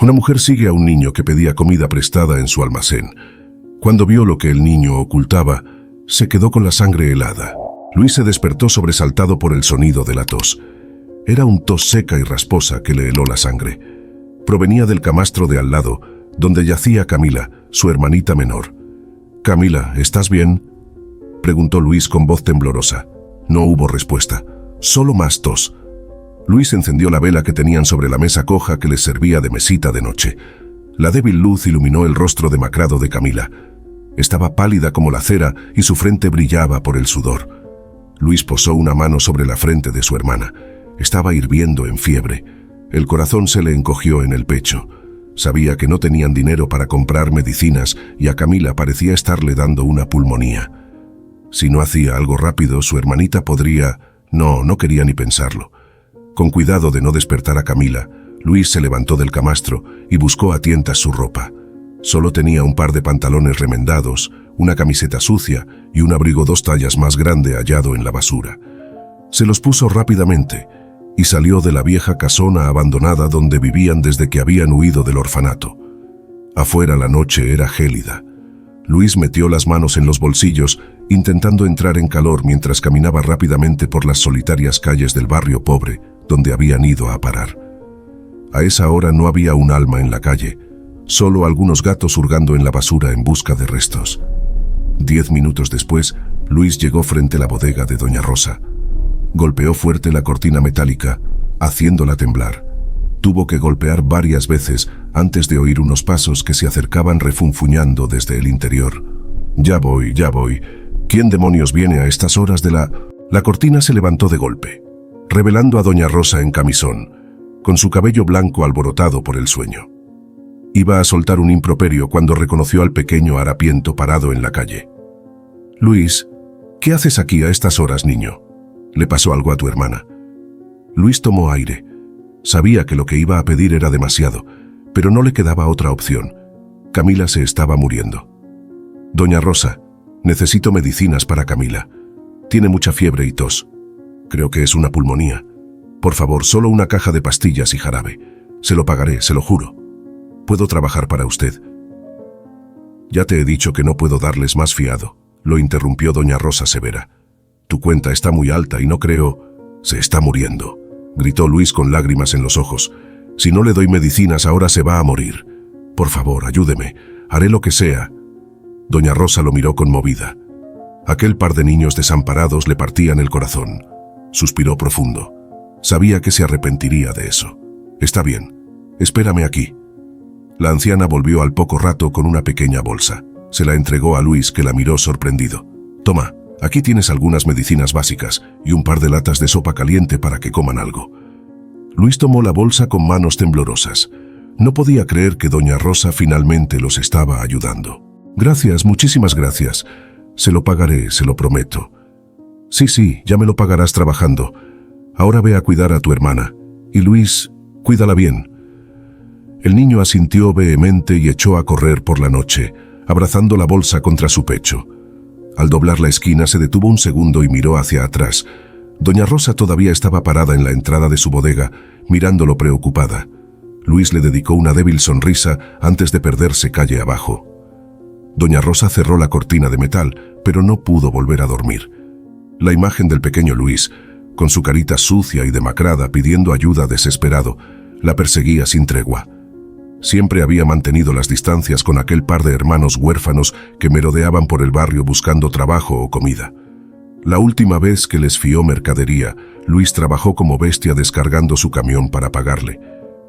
Una mujer sigue a un niño que pedía comida prestada en su almacén. Cuando vio lo que el niño ocultaba, se quedó con la sangre helada. Luis se despertó sobresaltado por el sonido de la tos. Era un tos seca y rasposa que le heló la sangre. Provenía del camastro de al lado, donde yacía Camila, su hermanita menor. «Camila, ¿estás bien?», preguntó Luis con voz temblorosa. No hubo respuesta, solo más tos. Luis encendió la vela que tenían sobre la mesa coja que les servía de mesita de noche. La débil luz iluminó el rostro demacrado de Camila. Estaba pálida como la cera y su frente brillaba por el sudor. Luis posó una mano sobre la frente de su hermana. Estaba hirviendo en fiebre. El corazón se le encogió en el pecho. Sabía que no tenían dinero para comprar medicinas y a Camila parecía estarle dando una pulmonía. Si no hacía algo rápido, su hermanita podría... No quería ni pensarlo. Con cuidado de no despertar a Camila, Luis se levantó del camastro y buscó a tientas su ropa. Solo tenía un par de pantalones remendados, una camiseta sucia y un abrigo 2 tallas más grande hallado en la basura. Se los puso rápidamente y salió de la vieja casona abandonada donde vivían desde que habían huido del orfanato. Afuera la noche era gélida. Luis metió las manos en los bolsillos, intentando entrar en calor mientras caminaba rápidamente por las solitarias calles del barrio pobre, donde habían ido a parar. A esa hora no había un alma en la calle, solo algunos gatos hurgando en la basura en busca de restos. 10 minutos después, Luis llegó frente a la bodega de Doña Rosa. Golpeó fuerte la cortina metálica, haciéndola temblar. Tuvo que golpear varias veces antes de oír unos pasos que se acercaban refunfuñando desde el interior. Ya voy. ¿Quién demonios viene a estas horas de la...? La cortina se levantó de golpe, revelando a Doña Rosa en camisón, con su cabello blanco alborotado por el sueño. Iba a soltar un improperio cuando reconoció al pequeño harapiento parado en la calle. «Luis, ¿qué haces aquí a estas horas, niño? ¿Le pasó algo a tu hermana?» Luis tomó aire. Sabía que lo que iba a pedir era demasiado, pero no le quedaba otra opción. Camila se estaba muriendo. «Doña Rosa, necesito medicinas para Camila. Tiene mucha fiebre y tos. Creo que es una pulmonía. Por favor, solo una caja de pastillas y jarabe. Se lo pagaré, se lo juro. Puedo trabajar para usted». «Ya te he dicho que no puedo darles más fiado», lo interrumpió Doña Rosa severa. «Tu cuenta está muy alta y no creo...» «Se está muriendo», gritó Luis con lágrimas en los ojos. «Si no le doy medicinas, ahora se va a morir. Por favor, ayúdeme. Haré lo que sea». Doña Rosa lo miró conmovida. Aquel par de niños desamparados le partían el corazón. Suspiró profundo. Sabía que se arrepentiría de eso. «Está bien. Espérame aquí». La anciana volvió al poco rato con una pequeña bolsa. Se la entregó a Luis, que la miró sorprendido. «Toma, aquí tienes algunas medicinas básicas y un par de latas de sopa caliente para que coman algo». Luis tomó la bolsa con manos temblorosas. No podía creer que Doña Rosa finalmente los estaba ayudando. «Gracias, muchísimas gracias. Se lo pagaré, se lo prometo». Sí, ya me lo pagarás trabajando. Ahora ve a cuidar a tu hermana. Y Luis, cuídala bien». El niño asintió vehemente y echó a correr por la noche, abrazando la bolsa contra su pecho. Al doblar la esquina se detuvo un segundo y miró hacia atrás. Doña Rosa todavía estaba parada en la entrada de su bodega, mirándolo preocupada. Luis le dedicó una débil sonrisa antes de perderse calle abajo. Doña Rosa cerró la cortina de metal, pero no pudo volver a dormir. La imagen del pequeño Luis, con su carita sucia y demacrada pidiendo ayuda desesperado, la perseguía sin tregua. Siempre había mantenido las distancias con aquel par de hermanos huérfanos que merodeaban por el barrio buscando trabajo o comida. La última vez que les fió mercadería, Luis trabajó como bestia descargando su camión para pagarle,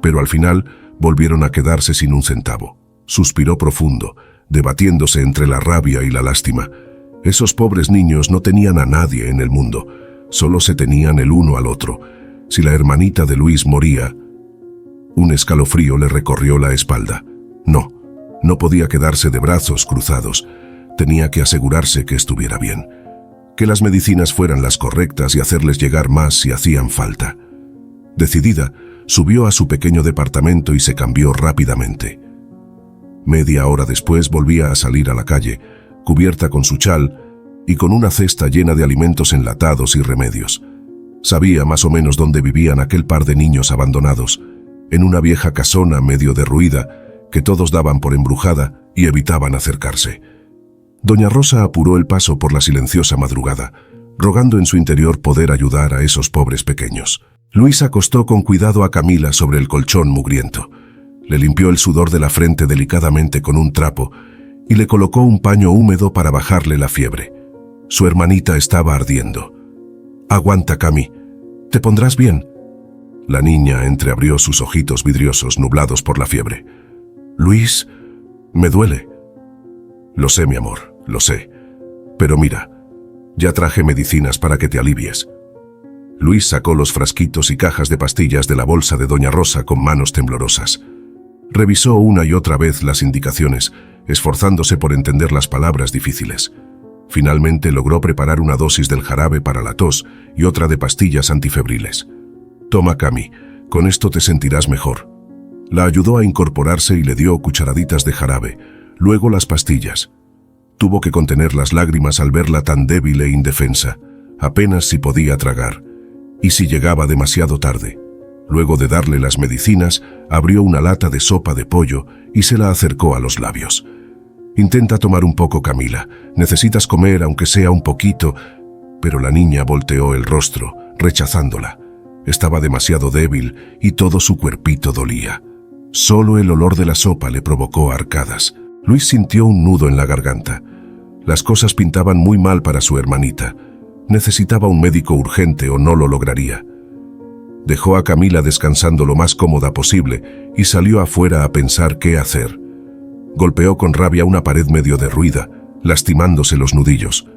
pero al final volvieron a quedarse sin un centavo. Suspiró profundo, debatiéndose entre la rabia y la lástima. Esos pobres niños no tenían a nadie en el mundo, solo se tenían el uno al otro. Si la hermanita de Luis moría, un escalofrío le recorrió la espalda. No podía quedarse de brazos cruzados. Tenía que asegurarse que estuviera bien, que las medicinas fueran las correctas y hacerles llegar más si hacían falta. Decidida, subió a su pequeño departamento y se cambió rápidamente. Media hora después volvía a salir a la calle, cubierta con su chal y con una cesta llena de alimentos enlatados y remedios. Sabía más o menos dónde vivían aquel par de niños abandonados. en una vieja casona medio derruida, que todos daban por embrujada y evitaban acercarse. Doña Rosa apuró el paso por la silenciosa madrugada, rogando en su interior poder ayudar a esos pobres pequeños. Luis acostó con cuidado a Camila sobre el colchón mugriento. Le limpió el sudor de la frente delicadamente con un trapo y le colocó un paño húmedo para bajarle la fiebre. Su hermanita estaba ardiendo. «Aguanta, Cami. ¿Te pondrás bien?» La niña entreabrió sus ojitos vidriosos nublados por la fiebre. «Luis, me duele». «Lo sé, mi amor, lo sé. Pero mira, ya traje medicinas para que te alivies». Luis sacó los frasquitos y cajas de pastillas de la bolsa de Doña Rosa con manos temblorosas. Revisó una y otra vez las indicaciones, esforzándose por entender las palabras difíciles. Finalmente logró preparar una dosis del jarabe para la tos y otra de pastillas antifebriles. «Toma, Cami, con esto te sentirás mejor». La ayudó a incorporarse y le dio cucharaditas de jarabe, luego las pastillas. Tuvo que contener las lágrimas al verla tan débil e indefensa, apenas si podía tragar. Y si llegaba demasiado tarde. Luego de darle las medicinas, abrió una lata de sopa de pollo y se la acercó a los labios. «Intenta tomar un poco, Camila. Necesitas comer, aunque sea un poquito». Pero la niña volteó el rostro, rechazándola. Estaba demasiado débil y todo su cuerpito dolía. Solo el olor de la sopa le provocó arcadas. Luis sintió un nudo en la garganta. Las cosas pintaban muy mal para su hermanita. Necesitaba un médico urgente o no lo lograría. Dejó a Camila descansando lo más cómoda posible y salió afuera a pensar qué hacer. Golpeó con rabia una pared medio derruida, lastimándose los nudillos.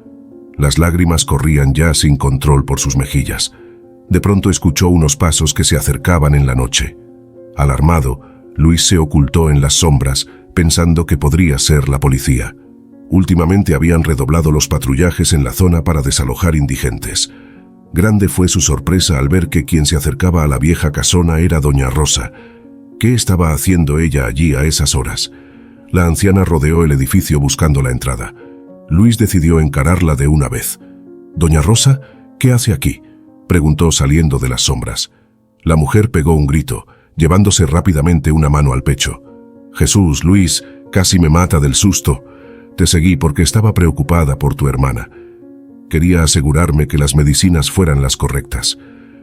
Las lágrimas corrían ya sin control por sus mejillas. De pronto escuchó unos pasos que se acercaban en la noche. Alarmado, Luis se ocultó en las sombras, pensando que podría ser la policía. Últimamente habían redoblado los patrullajes en la zona para desalojar indigentes. Grande fue su sorpresa al ver que quien se acercaba a la vieja casona era Doña Rosa. ¿Qué estaba haciendo ella allí a esas horas? La anciana rodeó el edificio buscando la entrada. Luis decidió encararla de una vez. «Doña Rosa, ¿qué hace aquí?», preguntó saliendo de las sombras. La mujer pegó un grito, llevándose rápidamente una mano al pecho. «Jesús, Luis, casi me mata del susto. Te seguí porque estaba preocupada por tu hermana. Quería asegurarme que las medicinas fueran las correctas.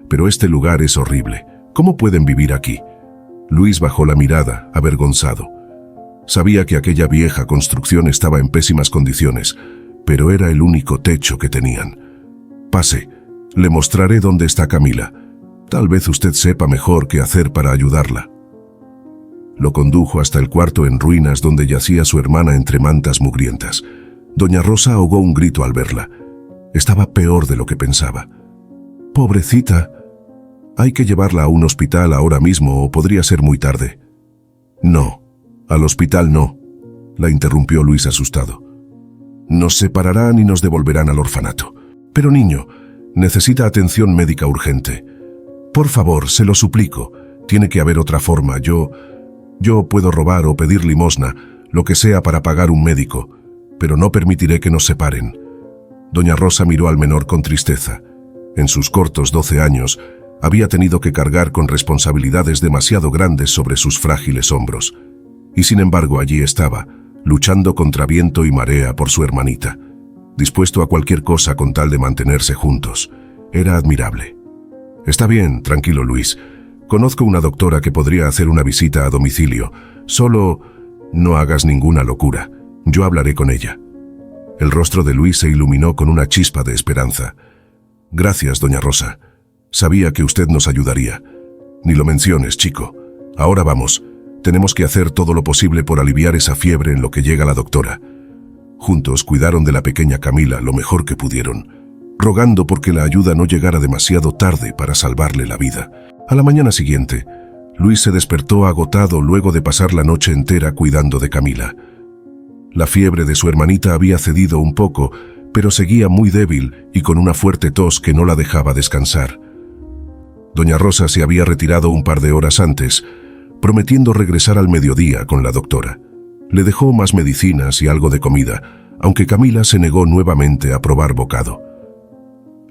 Pero este lugar es horrible. ¿Cómo pueden vivir aquí?». Luis bajó la mirada, avergonzado. Sabía que aquella vieja construcción estaba en pésimas condiciones, pero era el único techo que tenían. «Pase, le mostraré dónde está Camila. Tal vez usted sepa mejor qué hacer para ayudarla». Lo condujo hasta el cuarto en ruinas donde yacía su hermana entre mantas mugrientas. Doña Rosa ahogó un grito al verla. Estaba peor de lo que pensaba. «Pobrecita, hay que llevarla a un hospital ahora mismo o podría ser muy tarde». «No, al hospital no», la interrumpió Luis asustado. «Nos separarán y nos devolverán al orfanato. Pero niño, necesita atención médica urgente. Por favor, se lo suplico, tiene que haber otra forma. Yo puedo robar o pedir limosna, lo que sea para pagar un médico, pero no permitiré que nos separen». Doña Rosa miró al menor con tristeza. En sus cortos 12 años, había tenido que cargar con responsabilidades demasiado grandes sobre sus frágiles hombros. Y sin embargo allí estaba, luchando contra viento y marea por su hermanita, dispuesto a cualquier cosa con tal de mantenerse juntos. Era admirable. «Está bien, tranquilo, Luis. Conozco una doctora que podría hacer una visita a domicilio. Solo no hagas ninguna locura. Yo hablaré con ella». El rostro de Luis se iluminó con una chispa de esperanza. «Gracias, Doña Rosa. Sabía que usted nos ayudaría. Ni lo menciones, chico. Ahora vamos. Tenemos que hacer todo lo posible por aliviar esa fiebre en lo que llega la doctora». Juntos cuidaron de la pequeña Camila lo mejor que pudieron, rogando porque la ayuda no llegara demasiado tarde para salvarle la vida. A la mañana siguiente, Luis se despertó agotado luego de pasar la noche entera cuidando de Camila. La fiebre de su hermanita había cedido un poco, pero seguía muy débil y con una fuerte tos que no la dejaba descansar. Doña Rosa se había retirado un par de horas antes, prometiendo regresar al mediodía con la doctora. Le dejó más medicinas y algo de comida, aunque Camila se negó nuevamente a probar bocado.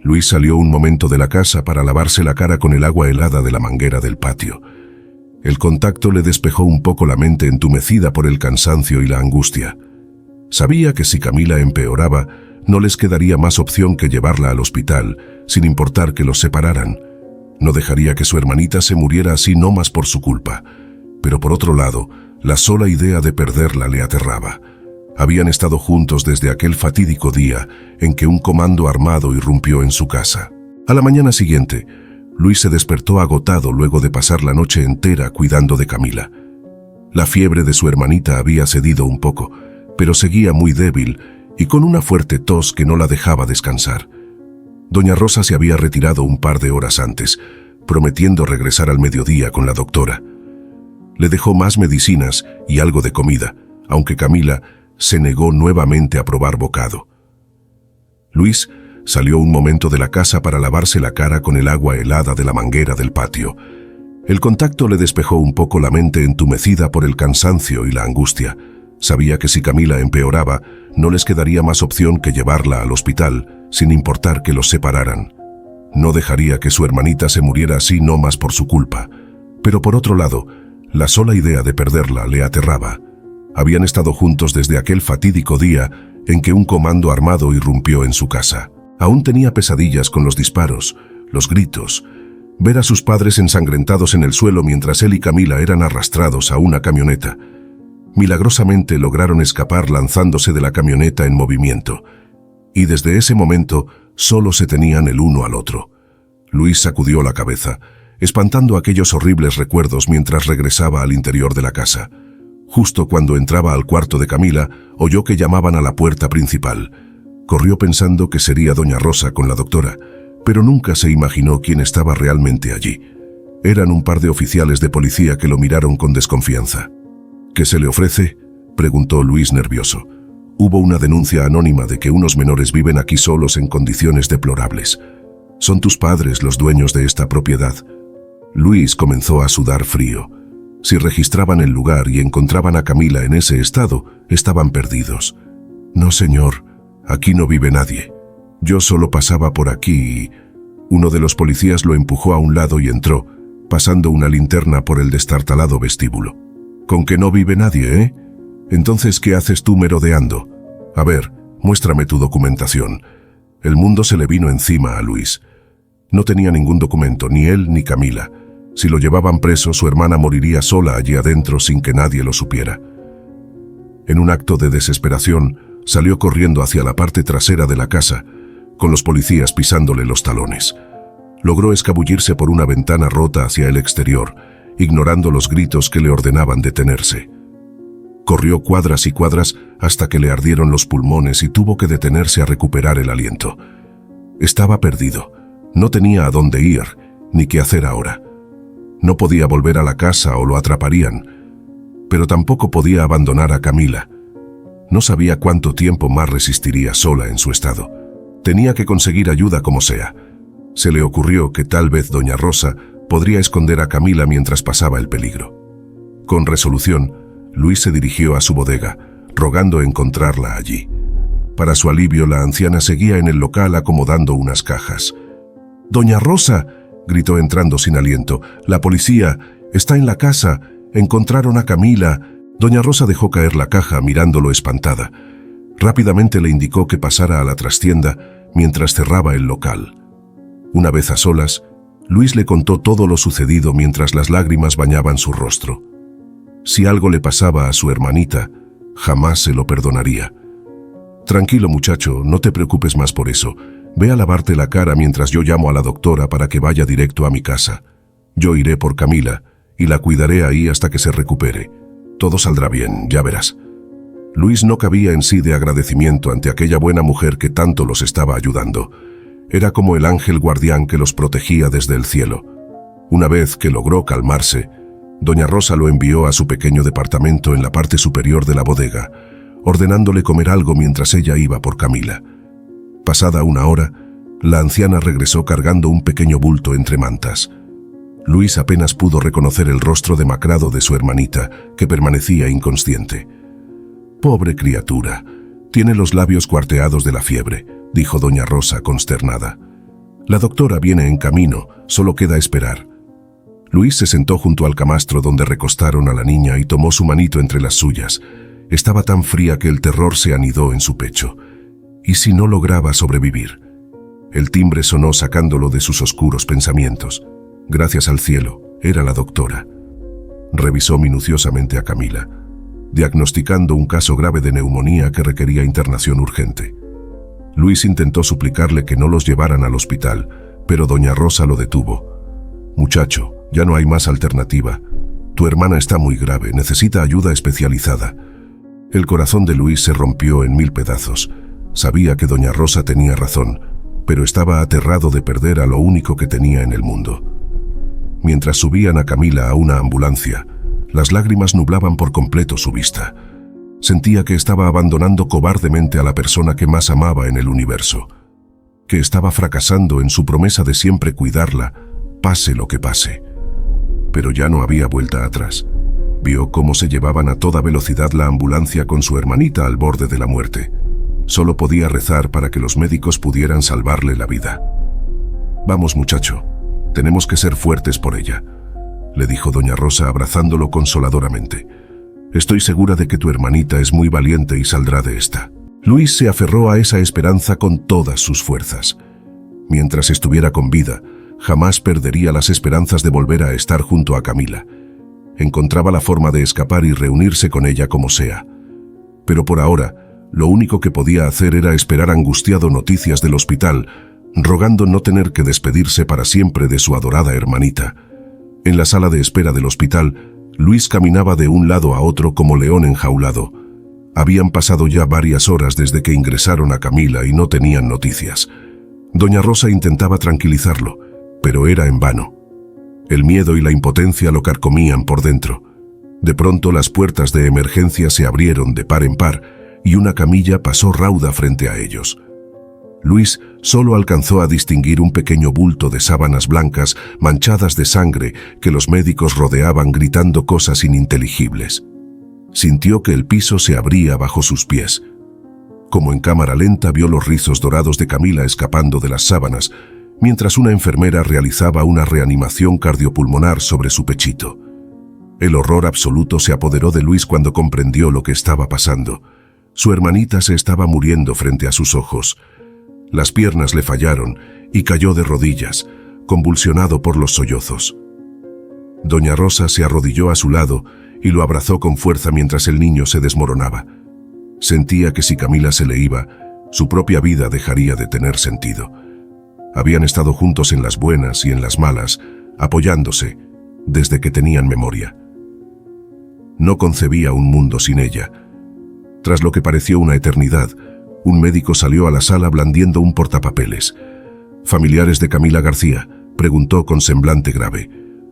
Luis salió un momento de la casa para lavarse la cara con el agua helada de la manguera del patio. El contacto le despejó un poco la mente entumecida por el cansancio y la angustia. Sabía que si Camila empeoraba, no les quedaría más opción que llevarla al hospital, sin importar que los separaran. No dejaría que su hermanita se muriera así no más por su culpa. Pero por otro lado, la sola idea de perderla le aterraba. Habían estado juntos desde aquel fatídico día en que un comando armado irrumpió en su casa. A la mañana siguiente, Luis se despertó agotado luego de pasar la noche entera cuidando de Camila. La fiebre de su hermanita había cedido un poco, pero seguía muy débil y con una fuerte tos que no la dejaba descansar. Doña Rosa se había retirado un par de horas antes, prometiendo regresar al mediodía con la doctora. Le dejó más medicinas y algo de comida, aunque Camila se negó nuevamente a probar bocado. Luis salió un momento de la casa para lavarse la cara con el agua helada de la manguera del patio. El contacto le despejó un poco la mente entumecida por el cansancio y la angustia. Sabía que si Camila empeoraba, no les quedaría más opción que llevarla al hospital, sin importar que los separaran. No dejaría que su hermanita se muriera así no más por su culpa. Pero por otro lado, la sola idea de perderla le aterraba. Habían estado juntos desde aquel fatídico día en que un comando armado irrumpió en su casa. Aún tenía pesadillas con los disparos, los gritos, ver a sus padres ensangrentados en el suelo mientras él y Camila eran arrastrados a una camioneta. Milagrosamente lograron escapar lanzándose de la camioneta en movimiento, y desde ese momento solo se tenían el uno al otro. Luis sacudió la cabeza, espantando aquellos horribles recuerdos mientras regresaba al interior de la casa. Justo cuando entraba al cuarto de Camila, oyó que llamaban a la puerta principal. Corrió pensando que sería doña Rosa con la doctora, pero nunca se imaginó quién estaba realmente allí. Eran un par de oficiales de policía que lo miraron con desconfianza. ¿Qué se le ofrece?, preguntó Luis nervioso. Hubo una denuncia anónima de que unos menores viven aquí solos en condiciones deplorables. ¿Son tus padres los dueños de esta propiedad? Luis comenzó a sudar frío. Si registraban el lugar y encontraban a Camila en ese estado, estaban perdidos. No, señor. Aquí no vive nadie. Yo solo pasaba por aquí y... Uno de los policías lo empujó a un lado y entró, pasando una linterna por el destartalado vestíbulo. ¿Con que no vive nadie, eh? Entonces, ¿qué haces tú merodeando? A ver, muéstrame tu documentación. El mundo se le vino encima a Luis. No tenía ningún documento, ni él ni Camila. Si lo llevaban preso, su hermana moriría sola allí adentro sin que nadie lo supiera. En un acto de desesperación, salió corriendo hacia la parte trasera de la casa, con los policías pisándole los talones. Logró escabullirse por una ventana rota hacia el exterior, ignorando los gritos que le ordenaban detenerse. Corrió cuadras y cuadras hasta que le ardieron los pulmones y tuvo que detenerse a recuperar el aliento. Estaba perdido. No tenía a dónde ir, ni qué hacer ahora. No podía volver a la casa o lo atraparían, pero tampoco podía abandonar a Camila. No sabía cuánto tiempo más resistiría sola en su estado. Tenía que conseguir ayuda como sea. Se le ocurrió que tal vez doña Rosa podría esconder a Camila mientras pasaba el peligro. Con resolución, Luis se dirigió a su bodega, rogando encontrarla allí. Para su alivio, la anciana seguía en el local acomodando unas cajas. «¡Doña Rosa!», gritó entrando sin aliento. «¡La policía! ¡Está en la casa! ¡Encontraron a Camila!». Doña Rosa dejó caer la caja mirándolo espantada. Rápidamente le indicó que pasara a la trastienda mientras cerraba el local. Una vez a solas, Luis le contó todo lo sucedido mientras las lágrimas bañaban su rostro. Si algo le pasaba a su hermanita, jamás se lo perdonaría. «Tranquilo, muchacho, no te preocupes más por eso. Ve a lavarte la cara mientras yo llamo a la doctora para que vaya directo a mi casa. Yo iré por Camila y la cuidaré ahí hasta que se recupere. Todo saldrá bien, ya verás». Luis no cabía en sí de agradecimiento ante aquella buena mujer que tanto los estaba ayudando. Era como el ángel guardián que los protegía desde el cielo. Una vez que logró calmarse, doña Rosa lo envió a su pequeño departamento en la parte superior de la bodega, ordenándole comer algo mientras ella iba por Camila. Pasada una hora, la anciana regresó cargando un pequeño bulto entre mantas. Luis apenas pudo reconocer el rostro demacrado de su hermanita, que permanecía inconsciente. «Pobre criatura, tiene los labios cuarteados de la fiebre», dijo doña Rosa consternada. «La doctora viene en camino, solo queda esperar». Luis se sentó junto al camastro donde recostaron a la niña y tomó su manito entre las suyas. Estaba tan fría que el terror se anidó en su pecho. ¿Y si no lograba sobrevivir? El timbre sonó sacándolo de sus oscuros pensamientos. Gracias al cielo, era la doctora. Revisó minuciosamente a Camila, diagnosticando un caso grave de neumonía que requería internación urgente. Luis intentó suplicarle que no los llevaran al hospital, pero doña Rosa lo detuvo. «Muchacho, ya no hay más alternativa. Tu hermana está muy grave, necesita ayuda especializada». El corazón de Luis se rompió en 1000 pedazos. Sabía que doña Rosa tenía razón, pero estaba aterrado de perder a lo único que tenía en el mundo. Mientras subían a Camila a una ambulancia, las lágrimas nublaban por completo su vista. Sentía que estaba abandonando cobardemente a la persona que más amaba en el universo, que estaba fracasando en su promesa de siempre cuidarla, pase lo que pase. Pero ya no había vuelta atrás. Vio cómo se llevaban a toda velocidad la ambulancia con su hermanita al borde de la muerte. Solo podía rezar para que los médicos pudieran salvarle la vida. «Vamos, muchacho, tenemos que ser fuertes por ella», le dijo doña Rosa abrazándolo consoladoramente. «Estoy segura de que tu hermanita es muy valiente y saldrá de esta». Luis se aferró a esa esperanza con todas sus fuerzas. Mientras estuviera con vida, jamás perdería las esperanzas de volver a estar junto a Camila. Encontraba la forma de escapar y reunirse con ella como sea. Pero por ahora, lo único que podía hacer era esperar angustiado noticias del hospital, rogando no tener que despedirse para siempre de su adorada hermanita. En la sala de espera del hospital, Luis caminaba de un lado a otro como león enjaulado. Habían pasado ya varias horas desde que ingresaron a Camila y no tenían noticias. Doña Rosa intentaba tranquilizarlo, pero era en vano. El miedo y la impotencia lo carcomían por dentro. De pronto las puertas de emergencia se abrieron de par en par y una camilla pasó rauda frente a ellos. Luis solo alcanzó a distinguir un pequeño bulto de sábanas blancas manchadas de sangre que los médicos rodeaban gritando cosas ininteligibles. Sintió que el piso se abría bajo sus pies. Como en cámara lenta vio los rizos dorados de Camila escapando de las sábanas, mientras una enfermera realizaba una reanimación cardiopulmonar sobre su pechito. El horror absoluto se apoderó de Luis cuando comprendió lo que estaba pasando. Su hermanita se estaba muriendo frente a sus ojos. Las piernas le fallaron y cayó de rodillas, convulsionado por los sollozos. Doña Rosa se arrodilló a su lado y lo abrazó con fuerza mientras el niño se desmoronaba. Sentía que si Camila se le iba, su propia vida dejaría de tener sentido. Habían estado juntos en las buenas y en las malas, apoyándose, desde que tenían memoria. No concebía un mundo sin ella. Tras lo que pareció una eternidad, un médico salió a la sala blandiendo un portapapeles. «¿Familiares de Camila García?», preguntó con semblante grave.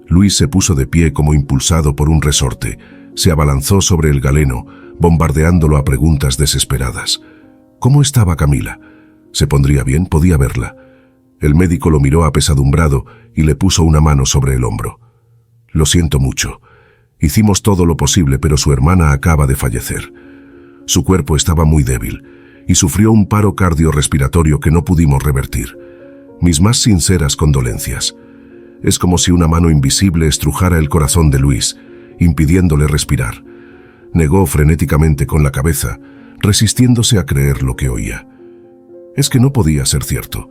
Luis se puso de pie como impulsado por un resorte. Se abalanzó sobre el galeno, bombardeándolo a preguntas desesperadas. ¿Cómo estaba Camila? ¿Se pondría bien? Podía verla. El médico lo miró apesadumbrado y le puso una mano sobre el hombro. «Lo siento mucho. Hicimos todo lo posible, pero su hermana acaba de fallecer. Su cuerpo estaba muy débil y sufrió un paro cardiorrespiratorio que no pudimos revertir. Mis más sinceras condolencias». Es como si una mano invisible estrujara el corazón de Luis, impidiéndole respirar. Negó frenéticamente con la cabeza, resistiéndose a creer lo que oía. Es que no podía ser cierto.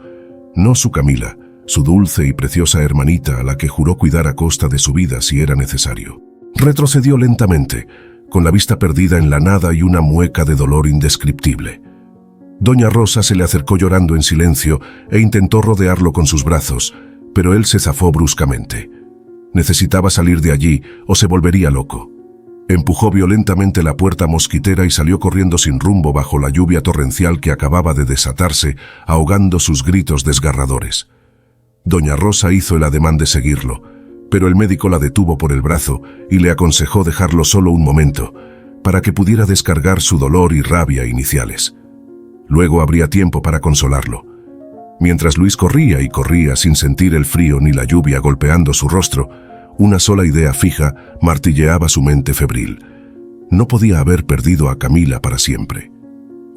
No su Camila, su dulce y preciosa hermanita a la que juró cuidar a costa de su vida si era necesario. Retrocedió lentamente, con la vista perdida en la nada y una mueca de dolor indescriptible. Doña Rosa se le acercó llorando en silencio e intentó rodearlo con sus brazos, pero él se zafó bruscamente. Necesitaba salir de allí o se volvería loco. Empujó violentamente la puerta mosquitera y salió corriendo sin rumbo bajo la lluvia torrencial que acababa de desatarse, ahogando sus gritos desgarradores. Doña Rosa hizo el ademán de seguirlo, pero el médico la detuvo por el brazo y le aconsejó dejarlo solo un momento, para que pudiera descargar su dolor y rabia iniciales. Luego habría tiempo para consolarlo. Mientras Luis corría y corría sin sentir el frío ni la lluvia golpeando su rostro, una sola idea fija martilleaba su mente febril. No podía haber perdido a Camila para siempre.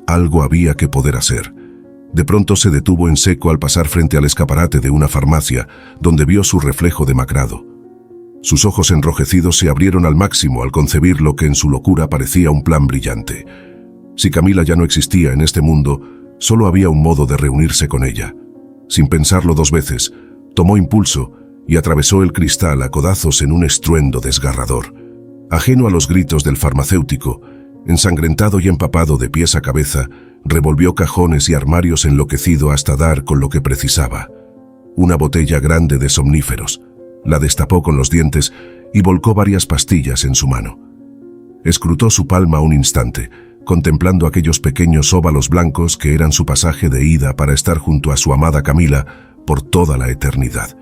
Algo había que poder hacer. De pronto se detuvo en seco al pasar frente al escaparate de una farmacia, donde vio su reflejo demacrado. Sus ojos enrojecidos se abrieron al máximo al concebir lo que en su locura parecía un plan brillante. Si Camila ya no existía en este mundo, solo había un modo de reunirse con ella. Sin pensarlo 2 veces, tomó impulso y atravesó el cristal a codazos en un estruendo desgarrador. Ajeno a los gritos del farmacéutico, ensangrentado y empapado de pies a cabeza, revolvió cajones y armarios enloquecido hasta dar con lo que precisaba. Una botella grande de somníferos. La destapó con los dientes y volcó varias pastillas en su mano. Escrutó su palma un instante, contemplando aquellos pequeños óvalos blancos que eran su pasaje de ida para estar junto a su amada Camila por toda la eternidad.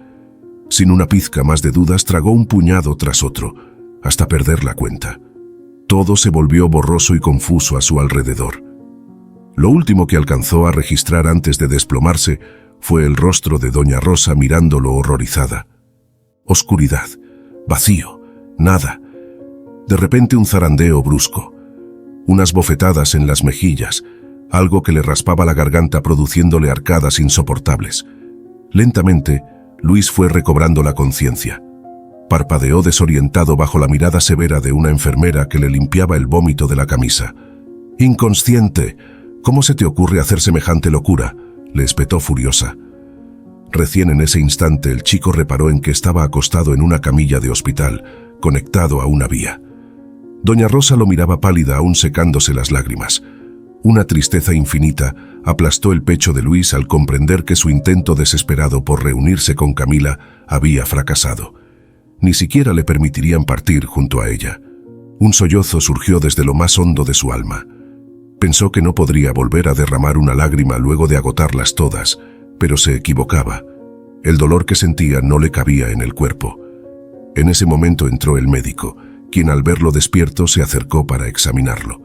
Sin una pizca más de dudas, tragó un puñado tras otro, hasta perder la cuenta. Todo se volvió borroso y confuso a su alrededor. Lo último que alcanzó a registrar antes de desplomarse fue el rostro de doña Rosa mirándolo horrorizada. Oscuridad, vacío, nada. De repente un zarandeo brusco, unas bofetadas en las mejillas, algo que le raspaba la garganta produciéndole arcadas insoportables. Lentamente, Luis fue recobrando la conciencia. Parpadeó desorientado bajo la mirada severa de una enfermera que le limpiaba el vómito de la camisa. «¡Inconsciente! ¿Cómo se te ocurre hacer semejante locura?», le espetó furiosa. Recién en ese instante el chico reparó en que estaba acostado en una camilla de hospital, conectado a una vía. Doña Rosa lo miraba pálida, aún secándose las lágrimas. Una tristeza infinita aplastó el pecho de Luis al comprender que su intento desesperado por reunirse con Camila había fracasado. Ni siquiera le permitirían partir junto a ella. Un sollozo surgió desde lo más hondo de su alma. Pensó que no podría volver a derramar una lágrima luego de agotarlas todas, pero se equivocaba. El dolor que sentía no le cabía en el cuerpo. En ese momento entró el médico, quien al verlo despierto se acercó para examinarlo.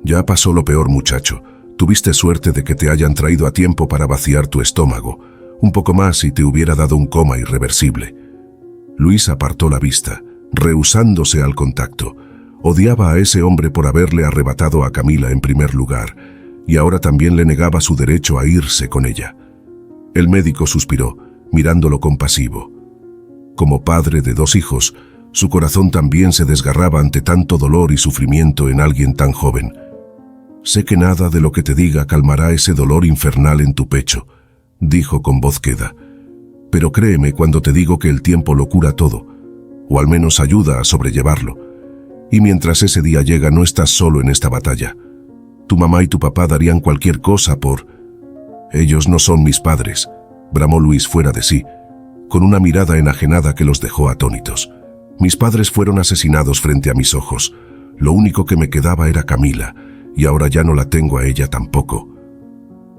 «Ya pasó lo peor, muchacho. Tuviste suerte de que te hayan traído a tiempo para vaciar tu estómago. Un poco más y te hubiera dado un coma irreversible». Luis apartó la vista, rehusándose al contacto. Odiaba a ese hombre por haberle arrebatado a Camila en primer lugar, y ahora también le negaba su derecho a irse con ella. El médico suspiró, mirándolo compasivo. Como padre de 2 hijos, su corazón también se desgarraba ante tanto dolor y sufrimiento en alguien tan joven. «Sé que nada de lo que te diga calmará ese dolor infernal en tu pecho», dijo con voz queda. «Pero créeme cuando te digo que el tiempo lo cura todo, o al menos ayuda a sobrellevarlo. Y mientras ese día llega no estás solo en esta batalla. Tu mamá y tu papá darían cualquier cosa por...». «Ellos no son mis padres», bramó Luis fuera de sí, con una mirada enajenada que los dejó atónitos. «Mis padres fueron asesinados frente a mis ojos. Lo único que me quedaba era Camila, y ahora ya no la tengo a ella tampoco».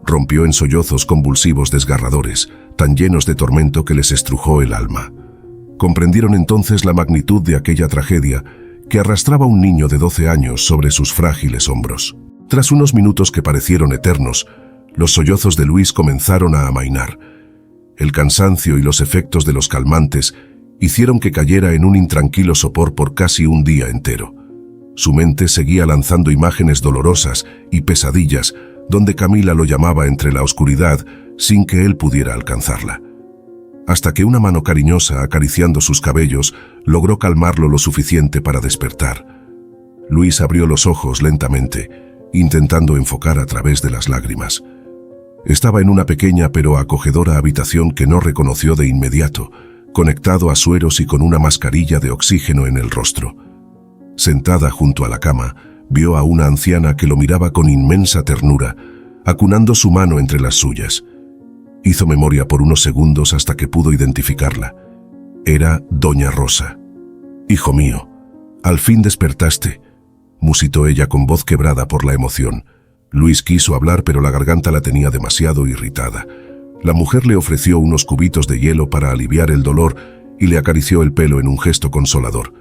Rompió en sollozos convulsivos desgarradores, tan llenos de tormento que les estrujó el alma. Comprendieron entonces la magnitud de aquella tragedia que arrastraba un niño de 12 años sobre sus frágiles hombros. Tras unos minutos que parecieron eternos, los sollozos de Luis comenzaron a amainar. El cansancio y los efectos de los calmantes hicieron que cayera en un intranquilo sopor por casi un día entero. Su mente seguía lanzando imágenes dolorosas y pesadillas donde Camila lo llamaba entre la oscuridad sin que él pudiera alcanzarla. Hasta que una mano cariñosa acariciando sus cabellos logró calmarlo lo suficiente para despertar. Luis abrió los ojos lentamente, intentando enfocar a través de las lágrimas. Estaba en una pequeña pero acogedora habitación que no reconoció de inmediato, conectado a sueros y con una mascarilla de oxígeno en el rostro. Sentada junto a la cama, vio a una anciana que lo miraba con inmensa ternura, acunando su mano entre las suyas. Hizo memoria por unos segundos hasta que pudo identificarla. Era doña Rosa. «Hijo mío, al fin despertaste», musitó ella con voz quebrada por la emoción. Luis quiso hablar, pero la garganta la tenía demasiado irritada. La mujer le ofreció unos cubitos de hielo para aliviar el dolor y le acarició el pelo en un gesto consolador.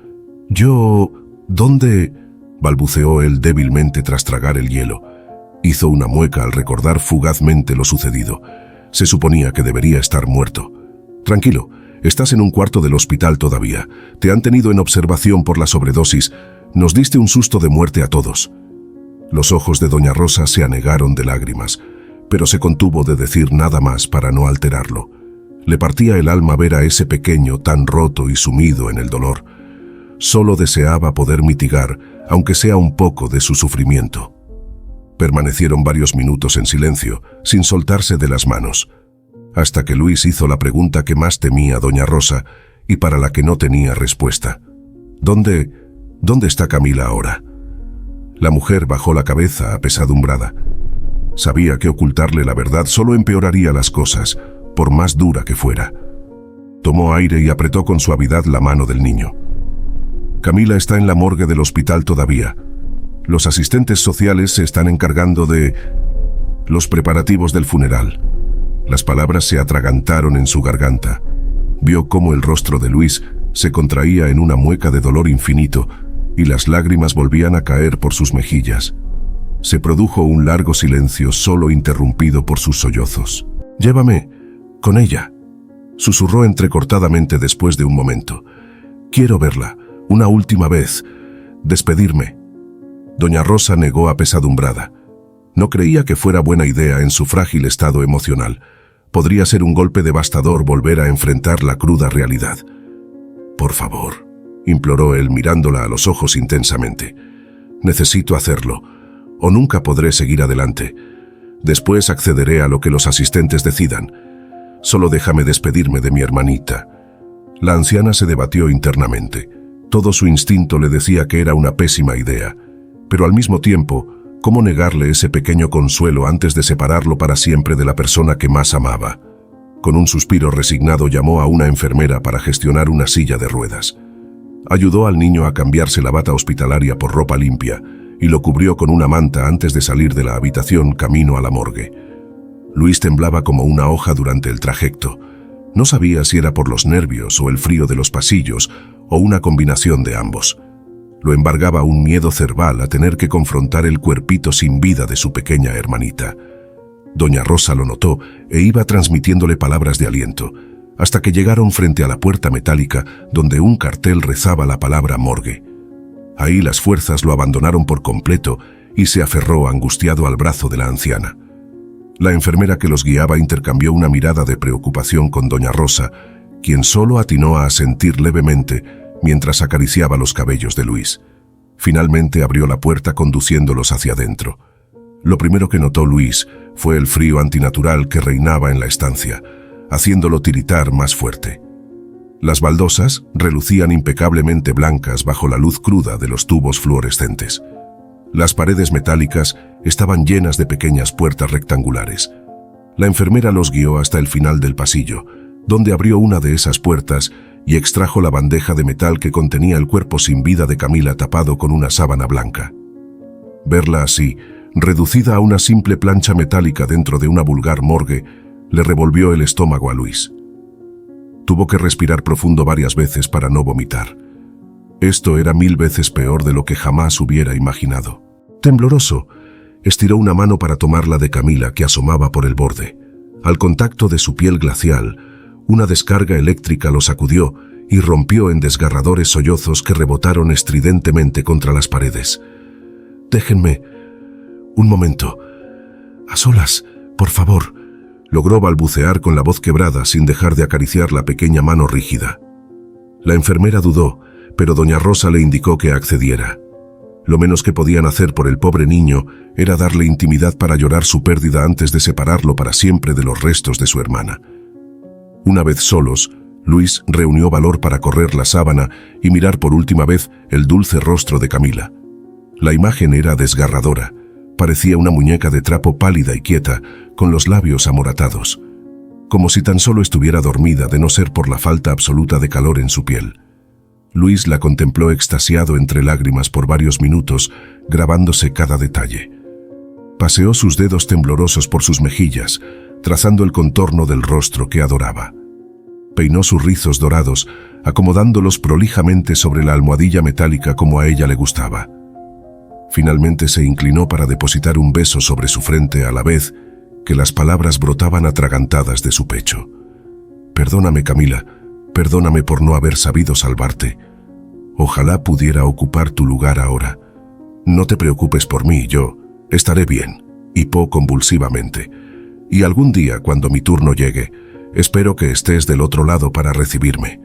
¿Dónde?», balbuceó él débilmente tras tragar el hielo. Hizo una mueca al recordar fugazmente lo sucedido. Se suponía que debería estar muerto. «Tranquilo, estás en un cuarto del hospital todavía. Te han tenido en observación por la sobredosis. Nos diste un susto de muerte a todos». Los ojos de doña Rosa se anegaron de lágrimas, pero se contuvo de decir nada más para no alterarlo. Le partía el alma ver a ese pequeño tan roto y sumido en el dolor. Solo deseaba poder mitigar, aunque sea un poco, de su sufrimiento. Permanecieron varios minutos en silencio, sin soltarse de las manos, hasta que Luis hizo la pregunta que más temía doña Rosa y para la que no tenía respuesta. ¿Dónde está Camila ahora? La mujer bajó la cabeza apesadumbrada. Sabía que ocultarle la verdad solo empeoraría las cosas, por más dura que fuera. Tomó aire y apretó con suavidad la mano del niño. Camila está en la morgue del hospital todavía. Los asistentes sociales se están encargando de los preparativos del funeral. Las palabras se atragantaron en su garganta. Vio cómo el rostro de Luis se contraía en una mueca de dolor infinito y las lágrimas volvían a caer por sus mejillas. Se produjo un largo silencio, solo interrumpido por sus sollozos. «Llévame con ella», susurró entrecortadamente después de un momento. «Quiero verla, una última vez, despedirme». Doña Rosa negó apesadumbrada. No creía que fuera buena idea en su frágil estado emocional. Podría ser un golpe devastador volver a enfrentar la cruda realidad. «Por favor», imploró él mirándola a los ojos intensamente. «Necesito hacerlo, o nunca podré seguir adelante. Después accederé a lo que los asistentes decidan. Solo déjame despedirme de mi hermanita». La anciana se debatió internamente. Todo su instinto le decía que era una pésima idea, pero al mismo tiempo, ¿cómo negarle ese pequeño consuelo antes de separarlo para siempre de la persona que más amaba? Con un suspiro resignado llamó a una enfermera para gestionar una silla de ruedas. Ayudó al niño a cambiarse la bata hospitalaria por ropa limpia y lo cubrió con una manta antes de salir de la habitación camino a la morgue. Luis temblaba como una hoja durante el trayecto. No sabía si era por los nervios o el frío de los pasillos o una combinación de ambos. Lo embargaba un miedo cerval a tener que confrontar el cuerpito sin vida de su pequeña hermanita. Doña Rosa lo notó e iba transmitiéndole palabras de aliento, hasta que llegaron frente a la puerta metálica donde un cartel rezaba la palabra morgue. Ahí las fuerzas lo abandonaron por completo y se aferró angustiado al brazo de la anciana. La enfermera que los guiaba intercambió una mirada de preocupación con doña Rosa, quien solo atinó a asentir levemente mientras acariciaba los cabellos de Luis. Finalmente abrió la puerta conduciéndolos hacia adentro. Lo primero que notó Luis fue el frío antinatural que reinaba en la estancia, haciéndolo tiritar más fuerte. Las baldosas relucían impecablemente blancas bajo la luz cruda de los tubos fluorescentes. Las paredes metálicas estaban llenas de pequeñas puertas rectangulares. La enfermera los guió hasta el final del pasillo, donde abrió una de esas puertas y extrajo la bandeja de metal que contenía el cuerpo sin vida de Camila tapado con una sábana blanca. Verla así, reducida a una simple plancha metálica dentro de una vulgar morgue, le revolvió el estómago a Luis. Tuvo que respirar profundo varias veces para no vomitar. Esto era 1000 veces peor de lo que jamás hubiera imaginado. Tembloroso, estiró una mano para tomar la de Camila que asomaba por el borde. Al contacto de su piel glacial, una descarga eléctrica lo sacudió y rompió en desgarradores sollozos que rebotaron estridentemente contra las paredes. «Déjenme un momento. A solas, por favor», logró balbucear con la voz quebrada sin dejar de acariciar la pequeña mano rígida. La enfermera dudó, pero doña Rosa le indicó que accediera. Lo menos que podían hacer por el pobre niño era darle intimidad para llorar su pérdida antes de separarlo para siempre de los restos de su hermana. Una vez solos, Luis reunió valor para correr la sábana y mirar por última vez el dulce rostro de Camila. La imagen era desgarradora. Parecía una muñeca de trapo pálida y quieta, con los labios amoratados, como si tan solo estuviera dormida de no ser por la falta absoluta de calor en su piel. Luis la contempló extasiado entre lágrimas por varios minutos, grabándose cada detalle. Paseó sus dedos temblorosos por sus mejillas, trazando el contorno del rostro que adoraba. Peinó sus rizos dorados, acomodándolos prolijamente sobre la almohadilla metálica como a ella le gustaba. Finalmente se inclinó para depositar un beso sobre su frente a la vez que las palabras brotaban atragantadas de su pecho. «Perdóname, Camila, perdóname por no haber sabido salvarte. Ojalá pudiera ocupar tu lugar ahora. No te preocupes por mí, yo estaré bien», hipó convulsivamente. «Y algún día, cuando mi turno llegue, Espero que estés del otro lado para recibirme.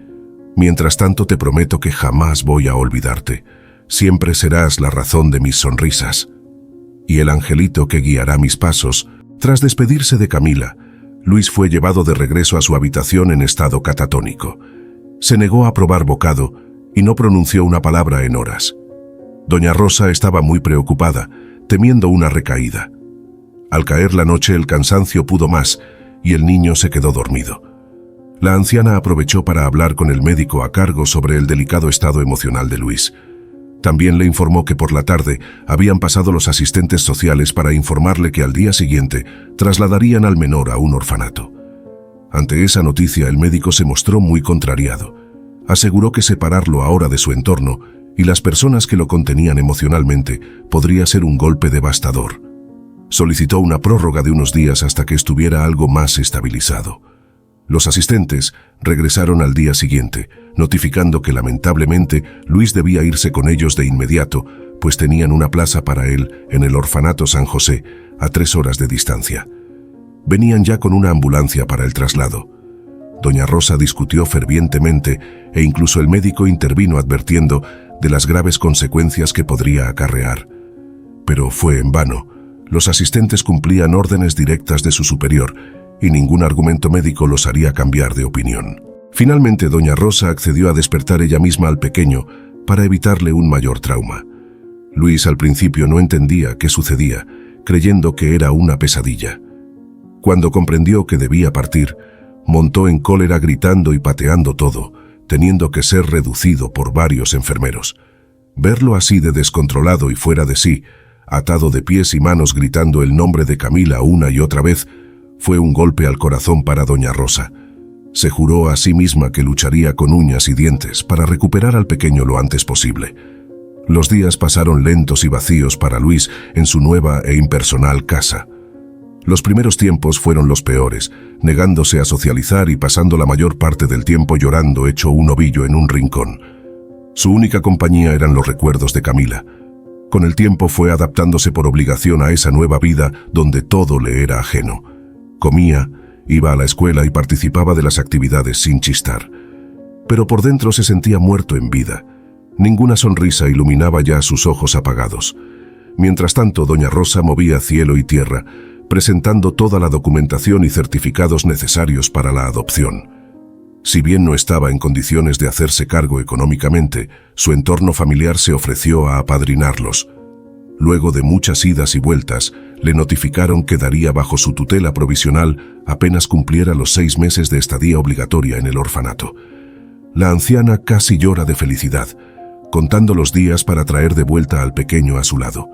Mientras tanto te prometo que jamás voy a olvidarte. Siempre serás la razón de mis sonrisas. Y el angelito que guiará mis pasos. Tras despedirse de Camila, Luis fue llevado de regreso a su habitación en estado catatónico. Se negó a probar bocado y no pronunció una palabra en horas. Doña Rosa estaba muy preocupada, temiendo una recaída. Al caer la noche el cansancio pudo más y el niño se quedó dormido. La anciana aprovechó para hablar con el médico a cargo sobre el delicado estado emocional de Luis. También le informó que por la tarde habían pasado los asistentes sociales para informarle que al día siguiente trasladarían al menor a un orfanato. Ante esa noticia el médico se mostró muy contrariado. Aseguró que separarlo ahora de su entorno y las personas que lo contenían emocionalmente podría ser un golpe devastador. Solicitó una prórroga de unos días hasta que estuviera algo más estabilizado. Los asistentes regresaron al día siguiente, notificando que lamentablemente Luis debía irse con ellos de inmediato, pues tenían una plaza para él en el orfanato San José, a 3 horas de distancia. Venían ya con una ambulancia para el traslado. Doña Rosa discutió fervientemente e incluso el médico intervino advirtiendo de las graves consecuencias que podría acarrear. Pero fue en vano. Los asistentes cumplían órdenes directas de su superior y ningún argumento médico los haría cambiar de opinión. Finalmente, doña Rosa accedió a despertar ella misma al pequeño para evitarle un mayor trauma. Luis al principio no entendía qué sucedía, creyendo que era una pesadilla. Cuando comprendió que debía partir, montó en cólera gritando y pateando todo, teniendo que ser reducido por varios enfermeros. Verlo así de descontrolado y fuera de sí, atado de pies y manos gritando el nombre de Camila una y otra vez, fue un golpe al corazón para doña Rosa. Se juró a sí misma que lucharía con uñas y dientes para recuperar al pequeño lo antes posible. Los días pasaron lentos y vacíos para Luis en su nueva e impersonal casa. Los primeros tiempos fueron los peores, negándose a socializar y pasando la mayor parte del tiempo llorando hecho un ovillo en un rincón. Su única compañía eran los recuerdos de Camila. Con el tiempo fue adaptándose por obligación a esa nueva vida donde todo le era ajeno. Comía, iba a la escuela y participaba de las actividades sin chistar. Pero por dentro se sentía muerto en vida. Ninguna sonrisa iluminaba ya sus ojos apagados. Mientras tanto, doña Rosa movía cielo y tierra, presentando toda la documentación y certificados necesarios para la adopción. Si bien no estaba en condiciones de hacerse cargo económicamente, su entorno familiar se ofreció a apadrinarlos. Luego de muchas idas y vueltas, le notificaron que daría bajo su tutela provisional apenas cumpliera los 6 meses de estadía obligatoria en el orfanato. La anciana casi llora de felicidad, contando los días para traer de vuelta al pequeño a su lado.